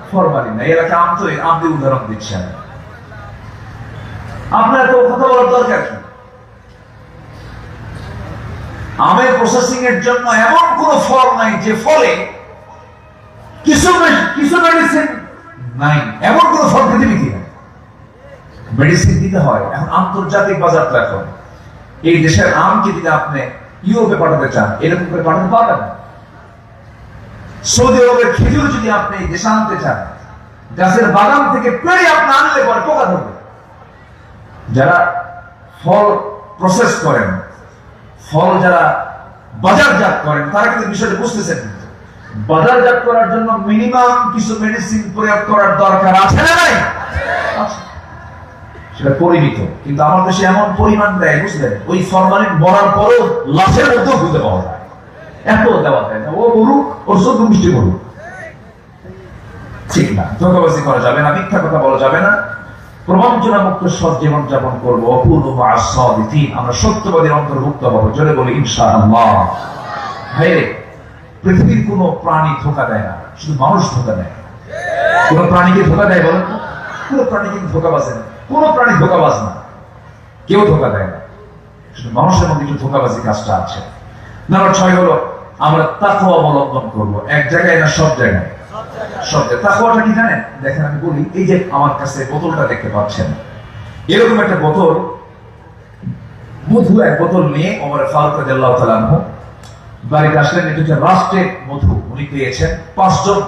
ফরমালিন নাই। এলাকা আম তো আম দিয়ে উদাহরণ দিচ্ছি আমি। আপনার তো কথা বলার দরকার কি? আমের প্রসেসিং এর জন্য এমন কোন ফল নাই যে ফলে কিছু মেডিসিন নাই, এমন কোন ফল পৃথিবীতে নাই। মেডিসিন দিতে হয়। এখন আন্তর্জাতিক বাজার তো এখন এই দেশের আমকে যদি আপনি ইউরোপে পাঠাতে চান, এরকম করে পাঠাতে পারবেন না। সৌদি আরবের খেজুর যদি আপনি দেশে আনতে চান, গাছের বাগান থেকে পেড়ে আপনি আনলে পরে পোকা ধরবে। যারা ফল প্রসেস করেন, ফল যারা বাজারজাত করেন, তারা কিন্তু বিষয়টা বুঝতেছেন। বাজারজাত করার জন্য মিনিমাম কিছু মেডিসিন প্রয়োগ করার দরকার আছে না নাই? সেটা পরিমিত, কিন্তু আমার দেশে এমন পরিমাণ দেয়, বুঝলেন, ওই ফরমালিন বলার পরও লাশের মধ্যেও খুঁজে পাওয়া যায়, এত দেওয়া দেয়। ও বলুক, ওর চোদ্দ মিষ্টি বলুক, ঠিক না। ধোঁকাবাজি করা যাবে না, মিথ্যা কথা বলা যাবে না, প্রবঞ্চনা মুক্ত সৎ জীবন যাপন করবো। আমরা সত্যবাদীর অন্তর্ভুক্ত হবো, জোরে বলি ইনশাআল্লাহ। ভাইরে, পৃথিবীর কোন প্রাণী ধোঁকা দেয় না, শুধু মানুষ ধোঁকা দেয়। কোন প্রাণীকে ধোঁকা দেয় বলেন? কোন প্রাণী কিন্তু ধোঁকাবাজ না, কোন প্রাণী ধোঁকাবাজ না, কেউ ধোঁকা দেয় না, শুধু মানুষের মধ্যে একটু ধোঁকাবাজি কাজটা আছে। নাম্বার 6 হলো আমরা তাকওয়া অবলম্বন করবো, এক জায়গায় না সব জায়গায়। সব জায়গায় তাকওয়াটা কি জানেন? দেখেন আমি বলি, এই যে আমার কাছে বোতলটা দেখতে পাচ্ছেন, এরকম একটা বোতল, মধু এক বোতল নিয়ে ওমর ফারুক রাদিয়াল্লাহু তাআলা আনহু বাড়িতে আসলেন। এটা হচ্ছে রাষ্ট্রের মধু, উনি পেয়েছেন। 5 জন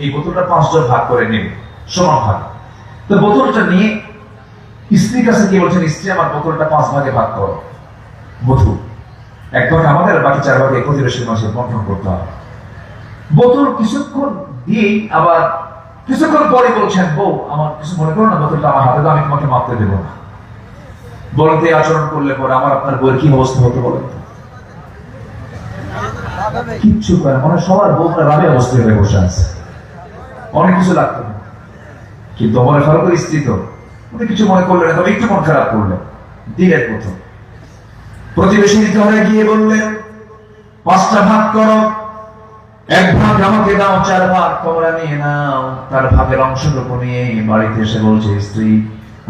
এই বোতলটা 5 জন ভাগ করে নেবে, সমান ভাগ। তো বোতলটা নিয়ে স্ত্রীর কাছে কি বলছেন, স্ত্রী আমার বোতলটা 5 ভাগে ভাগ করো, মধু 1 ভাগ আমাদের, বাকি 4 ভাগে প্রতিবেশীর মাঝে বন্টন করতে হবে। বোতল কিছুক্ষণ দিয়েই আবার কিছুক্ষণ পরে বলছেন, বউ আমার কিছু মনে করো না, বোতলটা আমার হাতে দাও, আমি তোমাকে মাপতে দেবো না। বলতে আচরণ করলে পরে আমার আপনার বউয়ের কি অবস্থা হতে বলেন? কিচ্ছু করে মনে, সবার বউরা রাবে অবস্থায় হয়ে বসে আছে, অনেক কিছু লাগতো না। কিন্তু আমার ফারুকের স্ত্রী তো উনি কিছু মনে করলেন না, তবে একটু মন খারাপ করলেন। দিনের প্রথম প্রতিবেশীর ঘরে গিয়ে বললেন, 5টা ভাগ করো, 1 ভাগ আমাকে দাও, 4 ভাগ তোমরা নিয়ে নাও। তার ভাগের অংশটুকু নিয়ে বাড়িতে এসে বলছে, স্ত্রী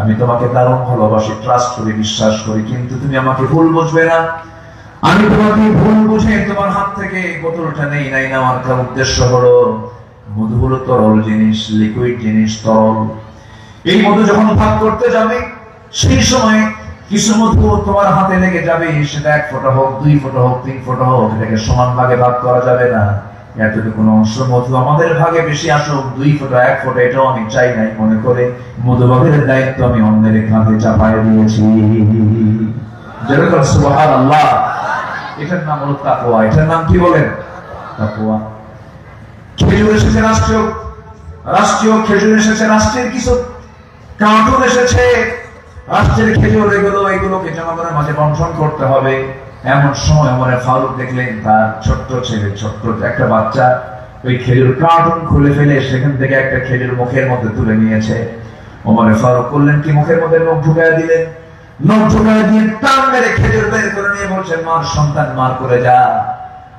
আমি তোমাকে দারুণ ভালোবাসি, ট্রাস্ট করি, বিশ্বাস করি, কিন্তু তুমি আমাকে ভুল বুঝবে না। আমি তোমাকে ভুল বুঝে তোমার হাত থেকে বোতলটা নেই নাই, নেওয়ার তার উদ্দেশ্য হলো, মধু হলো তরল জিনিস, লিকুইড জিনিস, তরল। এই মধু যখন ভাগ করতে যাবে, সেই সময় কিছু মধু তোমার হাতে লেগে যাবে, সেটা 1 ফোঁটা হোক, 2 ফোঁটা হোক, 3 ফোঁটা হোক, এটাকে সমান ভাগে ভাগ করা যাবে না। এতটুকু অংশ মধু আমাদের ভাগে বেশি আসুক, 2 ফোঁটা 1 ফোঁটা, এটাও আমি চাই নাই, মনে করে মধুভাগের দায়িত্ব আমি অন্যের কাঁধে চাপায় দিয়েছি। যেরকম সুবহানাল্লাহ। এটার নাম হলো তাকওয়া। এটার নাম কি বলেন? তাকওয়া। খেজুর এসেছে রাষ্ট্রীয় খেজুর এসেছে, রাষ্ট্রের কিছু কার্টুন এসেছে, রাষ্ট্রের খেজুর, এগুলোকে জনগণের মাঝে বন্টন করতে হবে। এমন সময় ওমর ফারুক দেখলেন তার ছোট্ট ছেলে, ছোট্ট একটা বাচ্চা ওই খেজুর কার্টুন খুলে ফেলে সেখান থেকে একটা খেজুর মুখের মধ্যে তুলে নিয়েছে। ওমর ফারুক করলেন কি, মুখের মধ্যে নখ ঢুকায় দিলেন, নখ ঢুকায় দিয়ে টান মেরে খেজুর বের করে নিয়ে বলছেন, মার সন্তান মার করে যা,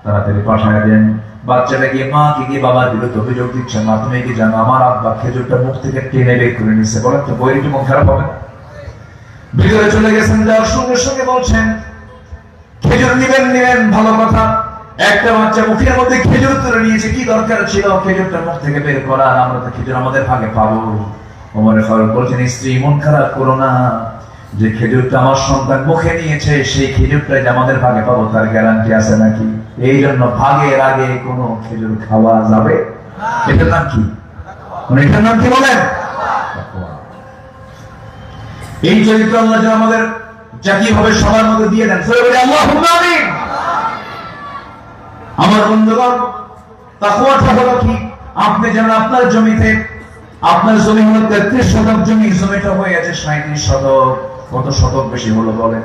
তাড়াতাড়ি পাঠায় দেন। বাচ্চাটা গিয়ে মাকে গিয়ে বাবার বিরুদ্ধে অভিযোগ দিচ্ছে, মা তুমি কি জানো আমার আব্বা খেজুরটা মুখ থেকে টেনে বের করে নিচ্ছে। বলেন তো বইয়ের কি মন খারাপ হবে? ভিতরে চলে গেছেন, যাওয়ার সঙ্গে সঙ্গে বলছেন, খেজুর নিবেন ভালো কথা, একটা বাচ্চা মুখের মধ্যে খেজুর তুলে নিয়েছে, কি দরকার ছিল খেজুরটা মুখ থেকে বের করার, আমরা তো খেজুর আমাদের ভাগে পাবো। ওমর ফারুক বলছেন, স্ত্রী মন খারাপ করো না, যে খেজুরটা আমার সন্তান মুখে নিয়েছে সেই খেজুরটা যে আমাদের ভাগে পাবো তার গ্যারান্টি আছে নাকি? এই জন্য ভাগের আগে কোনো খেজুর খাওয়া যাবে। এটার নাম কি? এটার নাম কি বলেন? এই চরিত্র আল্লাহ যেন আমাদের জাতীয়ভাবে সবার মধ্যে দিয়ে দেন। আল্লাহুম্মা আমিন। আমার বন্ধুগণ, তাকওয়াটা হলো কি, আপনি যেন আপনার জমিতে, আপনার জমি হলো 33 শতক জমি, জমিটা হয়ে আছে 37 শতক। কত শতক বেশি হলো বলেন?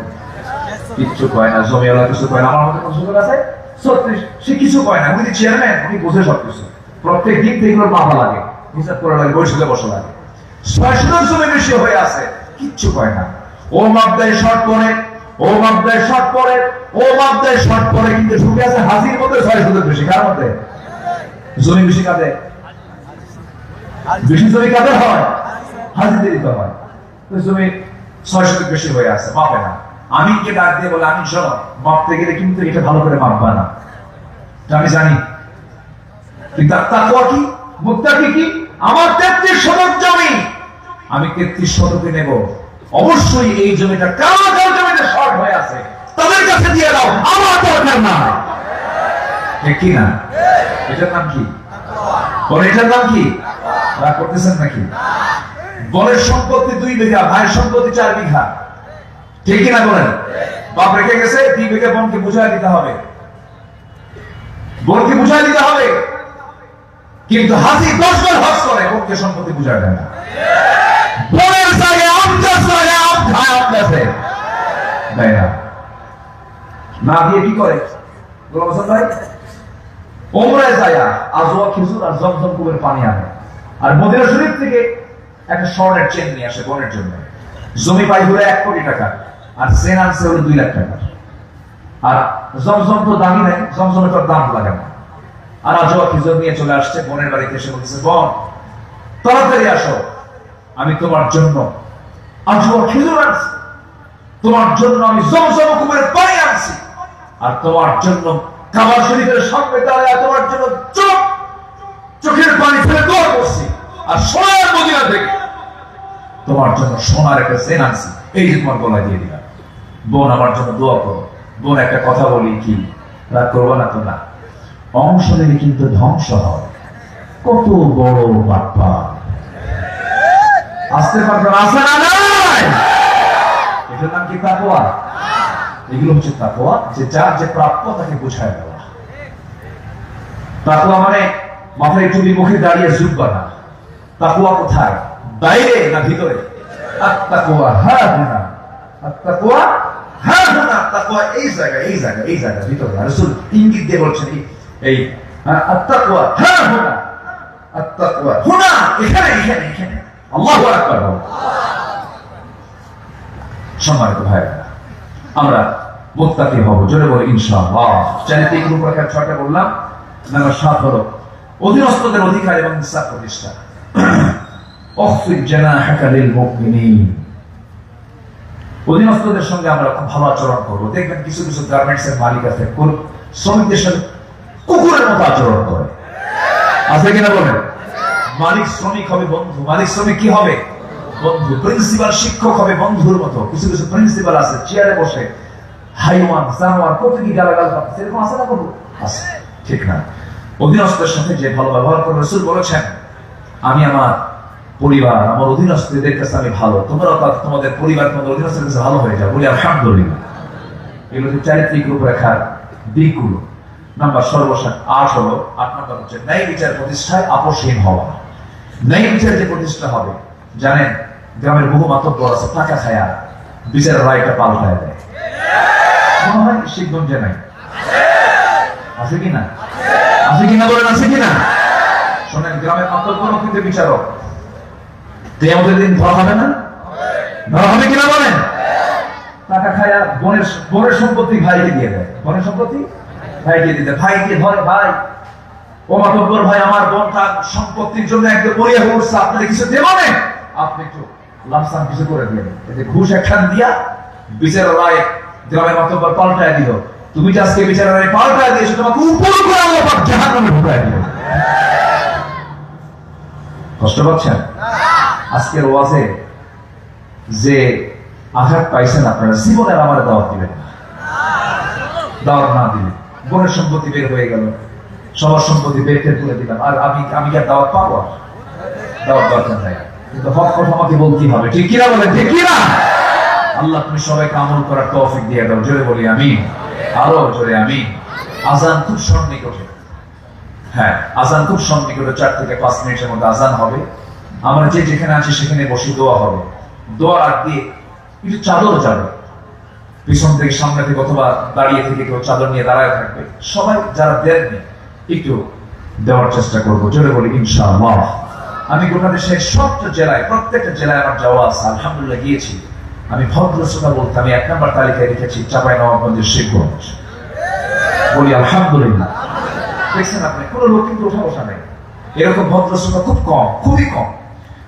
কিচ্ছু কয় না, জমিওয়ালা কিছু কয় না। আমার মধ্যে কত শতক আছে? 36। সে কিছু কয় না, উনি চেয়ারম্যান, উনি বোঝে সবকিছু। প্রত্যেক দিক থেকে মাপা লাগে, হিসাব করা লাগে, বৈঠকে বসা লাগে। 6 শতক জমি বেশি হয়ে আছে, কিচ্ছু কয় না। ও মাপ দেয় শর্ট পরে, ও মাপ দেয় শর্ট পরে, ও মাপ দেয় শর্ট পরে, কিন্তু ঢুকে আছে হাজির মধ্যে 6 শতক বেশি। কার মধ্যে? জমি বেশি কাঁদে, বেশি জমি কাদের হয়? হাজিদেরই তো হয়। জমি 6 শতক বেশি হয়ে আছে, মাপে না। আমিনকে ডাক দিয়ে বলে, আমিন শোনো, মাপতে গেলে কিন্তু এটা ভালো করে মাপবা না, আমি জানি। কিন্তু তাকওয়া কি, মুত্তাকি কি, আমার 33 শতক জমি, আমি 33 শতকে নেব। অবশ্যই এই জমিটা কার জমিতে শর্ট হয়ে আছে তাদের কাছে দিয়ে দাও, আমার দরকার না। ঠিক কি না? এটার নাম কি? বলে এটার নাম কি? রাগ করতেছেন নাকি? বলের সম্পত্তি 2 বিঘা, ভাইয়ের সম্পত্তি 4 বিঘা। ঠিক কিনা বলেন? বাপ রেখে গেছে, বিবেকে বোনকে বুঝাই দিতে হবে, বোনকে বুঝাই দিতে হবে। কিন্তু হাসি 10 বার হস করে, বোনকে সম্পত্তি বুঝায় দেয় না। বোনের জায়গায় আমদাস লাগে, আম খায় আমদাসে দেয় না। না দিয়ে কি করে গোলাম হাসান ভাই? ওমরায় যায় আজওয়া খেজুর আর জমজম কুবের পানি আনে, আর মদিনা শরীফ থেকে একটা স্বর্ণের চেন নিয়ে আসে বোনের জন্য। জমি পাই হলো 1 কোটি টাকা, আর চেন আনছে হলো 2 লাখ টাকা। আর জমজম তো দামি নাই, জমজমের তো দাম লাগে না। আর আজওয়া খেজুর নিয়ে চলে আসছে বোনের বাড়িতে, এসে বলতেছে, বোন তাড়াতাড়ি আসো, আমি তোমার জন্য আজওয়া খেজুর আনছি, তোমার জন্য আমি জমজম কুবের পানি আনছি, আর তোমার জন্য কাবা শরীফের সামনে দাঁড়ায় তোমার জন্য চোখের পানি ফেলে দোয়া করছি, আর সোনার মদিনা থেকে তোমার জন্য সোনার একটা চেন আনছি, এই যে তোমার গলায় দিয়ে দিলাম। বোন আমার জন্য দোয়া করো। বোন একটা কথা বলি, কি রাগ করবো না তো? না, অংশ নিলে কিন্তু ধ্বংস হয়। কত বড় বাপ্পা আসতে পারবে আসে না নাই? এটার নাম কি তাকওয়া? এগুলো হচ্ছে তাকওয়া, যে যার যে প্রাপ্য তাকে বোঝায় দেওয়া। তাকওয়া মানে মাথায় টুপি, মুখে দাঁড়িয়ে জুব্বা না। তাকওয়া কোথায়? বাইরে না ভিতরে? আত-তাকওয়া হাহুনা, আত-তাকওয়া হাহুনা। তাকওয়া এই জায়গায়, এই জায়গায়, এই জায়গায় ভিতরে। রাসূল ইঙ্গিত দিয়ে বলছেন এই আত-তাকওয়া হাহুনা, আত-তাকওয়া হুনা, এখানে এখানে এখানে। আল্লাহু আকবার। সম্মানিত ভাইরা, আমরা মুত্তাকি হব, জোরে বলে ইনশাআল্লাহ। চারিত্রিক রূপরেখা 6টা বললাম। নাম্বার 7 হলো অধীনস্থদের অধিকার এবং ইনসাফ প্রতিষ্ঠা। অখফিদ জানাহাকা লিল মুমিনিন। অধীনস্থদের সঙ্গে আমরা খুব ভালো আচরণ করবো। দেখবেন কিছু কিছু গার্মেন্টস এর মালিক আছে, কোন শ্রমিকদের সাথে কুকুরের মতো আচরণ করে, আছে কিনা বলেন? মালিক শ্রমিক হবে বন্ধু, মালিক শ্রমিক কি হবে? বন্ধু। প্রিন্সিপাল শিক্ষক হবে বন্ধুর মতো। কিছু কিছু প্রিন্সিপাল আছে চেয়ারে বসে হাইওয়ান জানোয়ার কত কি গালাগাল করতেছে, এরকম আছে না? বন্ধু আছে, ঠিক না? অধীনস্থদের সাথে যে ভালো ব্যবহার করে, রাসূল বলেছেন, আমি আমার পরিবার, আমার অধীনস্থদের কাছে আমি ভালো, তোমরাও তোমাদের পরিবার, তোমাদের অধীনস্থদের কাছে ভালো হয়ে যাও, বলি আলহামদুলিল্লাহ। এগুলো হচ্ছে চারিত্রিক রূপরেখার দিকগুলো। নাম্বার সর্বশেষ 8 হলো, 8 নম্বর হচ্ছে ন্যায় বিচার প্রতিষ্ঠায় আপোষহীন হওয়া। ন্যায় বিচার যে প্রতিষ্ঠা হবে, জানেন গ্রামের বহু মাতব্বর আছে, টাকা খায়া বিচারের রায়টা পাল্টায় দেয়। মনে হয় শিবগঞ্জে নাই? আছে কিনা? আছে কিনা বলেন, আছে কিনা? শোনেন, গ্রামের মাতব্বর কিন্তু বিচারক, কিয়ামতের দিন ধরা হবে না? ধরা হবে কিনা বলেন? টাকা খায়া বোনের সম্পত্তি ভাইকে দিয়ে দেয়, বোনের সম্পত্তি ভাইকে দিয়ে দেয়, ভাইকে ধরে, ভাই ও মাতব্বর ভাই, আমার বোন তার সম্পত্তির জন্য একদম মরিয়া পড়ছে, আপনাদের কিছু দেব না, আপনি একটু লামসাম কিছু করে দিয়ে, এতে ঘুষ একখান দিয়া বিচারের রায় গ্রামের মাতব্বর পাল্টায় দিল। তুমি যে আজকে বিচারের রায় পাল্টায় দিয়েছো, তোমাকে উপর করে আল্লাহ পাক জাহান্নামে ঢুকায় দিল। কষ্ট পাচ্ছেন? আজকের ওয়াজে যে আঘাত পাইছেন আপনারা, জীবনের আমার দাওয়াত দিবেন না। দাওয়াত না দিলে বোনের সম্পত্তি বের হয়ে গেল, সবার সম্পত্তি বের করে দিলাম, আর আমি কি আর দাওয়াত পাবো? দাওয়াত দরকার নাই। কিন্তু হক কথা আমাকে বলতেই হবে, ঠিক কিনা বলেন? ঠিক কিনা? আল্লাহ তুমি সবাইকে আমল করার তৌফিক দিয়ে দাও, জোরে বলি আমিন, আরো জোরে আমিন। আজান খুব সন্নিকটে, হ্যাঁ আজান খুব সন্নিকটে, 4 থেকে 5 মিনিটের মধ্যে আজান হবে। আমরা যে যেখানে আছি সেখানে বসে দোয়া হবে। দোয়ার আগ দিয়ে একটু চাদর যাবে, পিছন থেকে সামনে থেকে অথবা দাঁড়িয়ে থেকে কেউ চাদর নিয়ে দাঁড়ায় থাকবে। সবাই যারা দেননি একটু দেওয়ার চেষ্টা করবো, জোরে বলি ইনশাআল্লাহ। আমি গোটা দেশের সবটা জেলায়, প্রত্যেকটা জেলায় আমার যাওয়া আছে, আলহামদুলিল্লাহ গিয়েছি। আমি ভদ্র শ্রোতা বলতে আমি 1 নম্বর তালিকায় রেখেছি চাঁপাইনবাবগঞ্জের শিবগঞ্জ, বলি আলহামদুলিল্লাহ। দেখছেন আপনি, কোনো লোক কিন্তু ওঠা বসা নেই, এরকম ভদ্র শ্রোতা খুব কম, খুবই কম।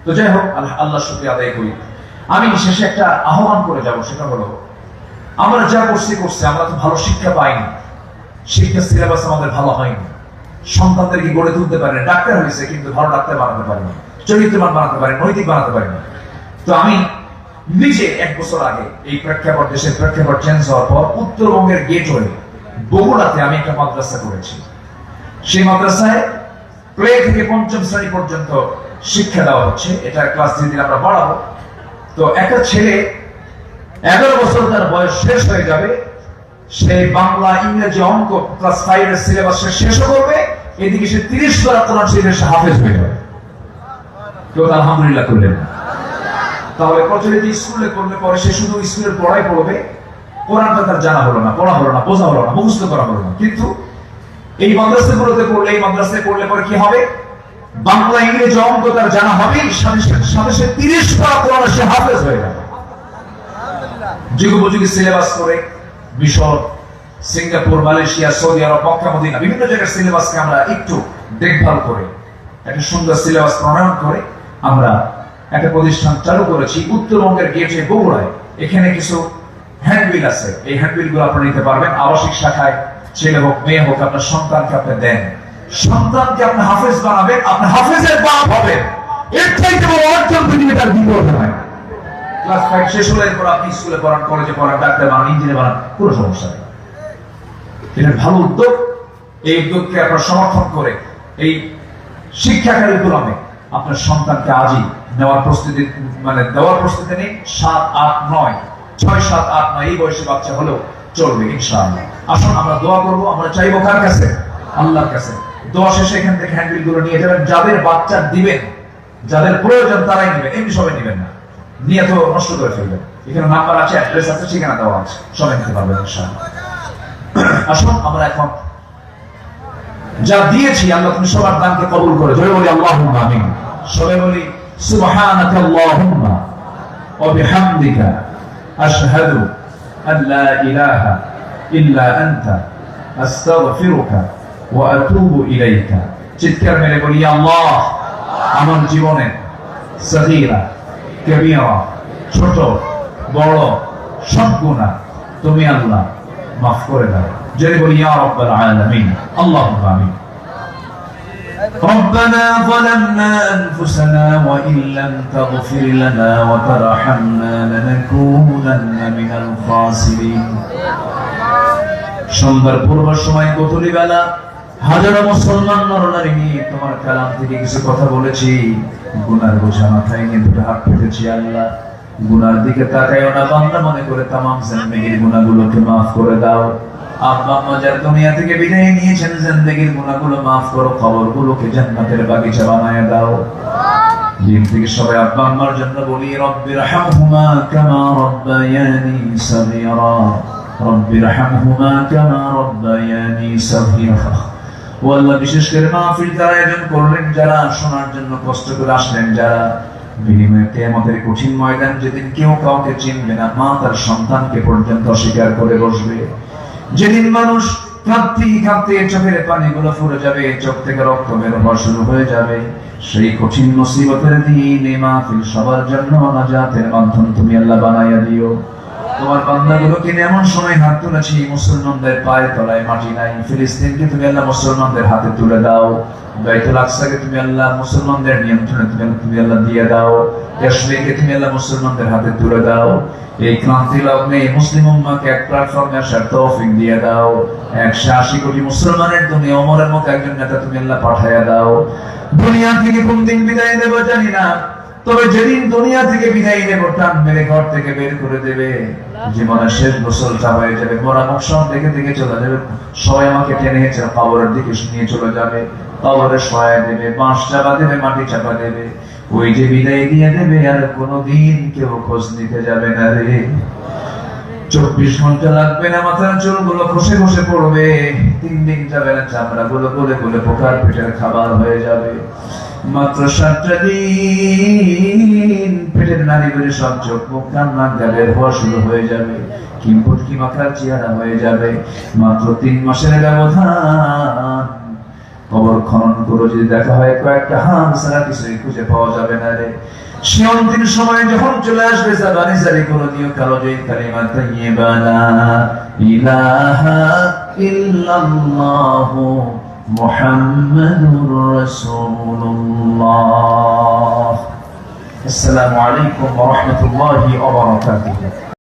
তো যাই হোক, আল্লাহ শুকরিয়া আদায় করি। আমি শেষে একটা আহ্বান করে যাব, সেটা হলো আমরা যা করছি, আমরা তো ভালো শিক্ষা পাইনি, শিক্ষা সিলেবাস আমাদের ভালো হয়নি, সন্তানদেরকে গড়ে তুলতে পারেনি। ডাক্তার হয়েছে কিন্তু ভালো ডাক্তার বানাতে পারিনি, চরিত্রবান বানাতে পারিনি, নৈতিক বানাতে পারিনি। তো আমি নিজে 1 বছর আগে এই প্রেক্ষাপট, দেশের প্রেক্ষাপট চেঞ্জ হওয়ার পর উত্তরবঙ্গের গেট হয়ে বগুড়াতে আমি একটা মাদ্রাসা করেছি। সেই মাদ্রাসায় প্লে থেকে 5ম শ্রেণী পর্যন্ত শিক্ষা দেওয়া হচ্ছে। এটা ক্লাস 3 দিন আমরা বাড়াবো। তো একটা ছেলে 11 বছর তার বয়স শেষ হয়ে যাবে, সে বাংলা, ইংরেজি, অঙ্ক ক্লাস 5 এর সিলেবাস শেষ করবে, এদিকে সে 30 বার কোরআন শরীফের হাফেজ হয়ে যাবে। কেউ আলহামদুলিল্লাহ করলেন না? তাহলে প্রচলিত স্কুলে করলে পরে সে শুধু স্কুলের পড়াই পড়বে, কোরআনটা তার জানা হলো না, পড়া হলো না, বোঝা হলো না, মুখস্থ করা হলো না। কিন্তু এই মাদ্রাসাগুলোতে পড়লে, এই মাদ্রাসায় পড়লে পরে কি হবে? বাংলা, ইংরেজি, অঙ্ক তার জানা হবে, সাথে সে 30 বার কোরআন সে হাফেজ হয়ে যাবে। যুগোপযোগী সিলেবাস করে মিশর, সিঙ্গাপুর, মালয়েশিয়া, সৌদি আরব, মক্কা, মদিনা বিভিন্ন জায়গার সিলেবাসকে আমরা একটু দেখভাল করে একটা সুন্দর সিলেবাস প্রণয়ন করে আমরা একটা প্রতিষ্ঠান চালু করেছি উত্তরবঙ্গের গেটে বগুড়ায়। এখানে কিছু হ্যান্ডবিল আছে, এই হ্যান্ডবিল গুলো আপনারা নিতে পারবেন। আবাসিক শাখায় ছেলে হোক মেয়ে হোক, আপনার সন্তানকে আপনি দেন, সন্তানকে আপনি হাফেজ বানাবেন, আপনি হাফেজের বাপ হবেন। এর চাইতে বড় অর্জন পৃথিবীতে আর দ্বিতীয় হয়। ক্লাস 5 শেষ হলে এরপর আপনি স্কুলে পড়ান, কলেজে পড়ান, ডাক্তার বানান, ইঞ্জিনিয়ার বানান, কোনো সমস্যা নেই। এটা ভালো উদ্যোগ। এই উদ্যোগকে আপনার সমর্থন করে এই শিক্ষা কারিকুলামে আপনার সন্তানকে আজই নেওয়ার প্রস্তুতি, দেওয়ার প্রস্তুতি নেই। 7, 8, 9, 6, 7, 8, 9 এই বয়সী বাচ্চা হলেও চলবে ইনশাআল্লাহ। আসুন আমরা দোয়া করব। আমরা চাইবো কার কাছে? আল্লাহর কাছে। দোয়া শেষে এখান থেকে হ্যান্ডবিল গুলো নিয়ে যাবেন। যাদের বাচ্চা দিবেন, যাদের প্রয়োজন তারাই নেবেন, এমনি সবাই নেবেন না, নিয়ে তো নষ্ট করে ফেলবেন। এখানে নাম্বার আছে, অ্যাড্রেস আছে, ঠিকানা দেওয়া আছে, সবাই নিতে পারবেন ইনশাআল্লাহ। আসুন আমরা এখন যা দিয়েছি, আল্লাহ তুমি সবার দানকে কবুল করে। জয় বলি আল্লাহুম্মা আমিন। সবাই বলি সুবহানাকা আল্লাহুম্মা ওয়া বিহামদিকা আশহাদু আন লা ইলাহা ইল্লা আনতা আস্তাগফিরুকা ওয়া আতুবু ইলাইকা। চিৎকার মেরে বলি আল্লাহ, আমার জীবনে সগীরা কবিরা, ছোট বড় সব গুনাহ তুমি আল্লাহ মাফ করে দাও। জয় বলি ইয়া রাব্বাল আলামিন। আল্লাহুম্মা আমিন। ربنا ظلمنا أنفسنا وإن لم تغفر لنا وترحمنا لنكونن من الخاسرين। সন্ধ্যার পূর্ব সময় গোধূলি বেলা হাজারো মুসলমান নরনারী নিয়ে তোমার কালাম থেকে কিছু কথা বলেছি। গুনার বোঝা মাথায় নিয়ে দুটো হাত পেতেছি। আল্লাহ, গুনার দিকে তাকাইও না, বান্দা মনে করে তামাম জিন্দেগীর গুনাহগুলোকে মাফ করে দাও। আব্বা আম্মা যারা দুনিয়া থেকে বিদায় নিয়েছেন, জিন্দেগীর গুনাহগুলো মাফ করো, কবরগুলোকে জান্নাতের বাগিচা বানায় দাও। দিন থেকে সবাই আব্বা আম্মার জন্য বলি রব্বিরহামহুমা কামা রব্বায়ানি সগীরা, রব্বিরহামহুমা কামা রব্বায়ানি সগীরা। ও আল্লাহ, বিশেষ করে মাহফিল যারা আয়োজন করলেন, যারা শোনার জন্য কষ্ট করে আসলেন, যারা বিনিময়ে কিয়ামতের কঠিন ময়দান যেদিন কেউ কাউকে চিনবে না, মা তার সন্তানকে পর্যন্ত অস্বীকার করে বসবে, যেদিন মানুষ কাঁদতে কাঁদতে চোখের পানিগুলো ফুরে যাবে, চোখ থেকে রক্ত বের হওয়া শুরু হয়ে যাবে, সেই কঠিন মুসিবতের দিনে মাহফিল সবার জন্য নাজাতের মাধ্যম তুমি আল্লাহ বানাইয়া দিও। তোমার বান্দাগুলোকে এমন সময় হাত তুলেছি, মুসলমানদের পায়ের তলায় মাটি নাই। ফিলিস্তিনকে তুমি আল্লাহ মুসলমানদের হাতে তুলে দাও। বাইতুল আকসাকে তুমি আল্লাহ মুসলমানদের নিয়ন্ত্রণে তুমি আল্লাহ দিয়ে দাও। কাশ্মীরকে তুমি আল্লাহ মুসলমানদের হাতে তুলে দাও। এই ক্রান্তি লগ্নে মুসলিম উম্মাহকে এক প্ল্যাটফর্মে আসার তৌফিক দিয়ে দাও। 180 কোটি মুসলমানের দুনিয়া ওমরের মতো একজন নেতা তুমি আল্লাহ পাঠাইয়া দাও। দুনিয়া থেকে কোন দিন বিদায় দেব জানি না, তবে যেদিন দুনিয়া থেকে বিদায় নেব, টান মেরে ঘর থেকে বের করে দেবে, জীবনের শেষ গোসলটা হয়ে যাবে, মরা মুখ সব দেখে দেখে চলে যাবে, সবাই আমাকে টেনে হেঁচে কবরের দিকে নিয়ে চলে যাবে, কবরে শোয়া দেবে, বাঁশ চাপা দেবে, মাটি চাপা দেবে। ওই যে বিদায় দিয়ে দেবে, আর কোনোদিন কেউ খোঁজ নিতে যাবে না রে। 24 ঘন্টা লাগবে না, মাথার চুলগুলো খসে খসে পড়বে, 3 দিন যাবে না, চামড়া গুলো গলে গলে পোকার পেটের খাবার হয়ে যাবে। মাত্র 7টা দিন পেটের নাড়িগুলি সব চোখ মুখ কান নাক বের হওয়া শুরু হয়ে যাবে, কিম্পুটকি মাথার চেহারা হয়ে যাবে। মাত্র 3 মাসের ব্যবধান। কবর খনন করে যদি দেখা হয়, কয়েকটা হাম ছাড়া কিছুই খুঁজে পাওয়া যাবে না রে। সে অন্তিম সময় যখন চলে আসবে, জাবানি জারি করে দিও কালো যে কালিমা তাইয়্যিবা লা ইলাহা ইল্লাল্লাহু মুহাম্মাদুর রাসূলুল্লাহ। আসসালামু আলাইকুম ওয়া রাহমাতুল্লাহি ওয়া বারাকাতুহু।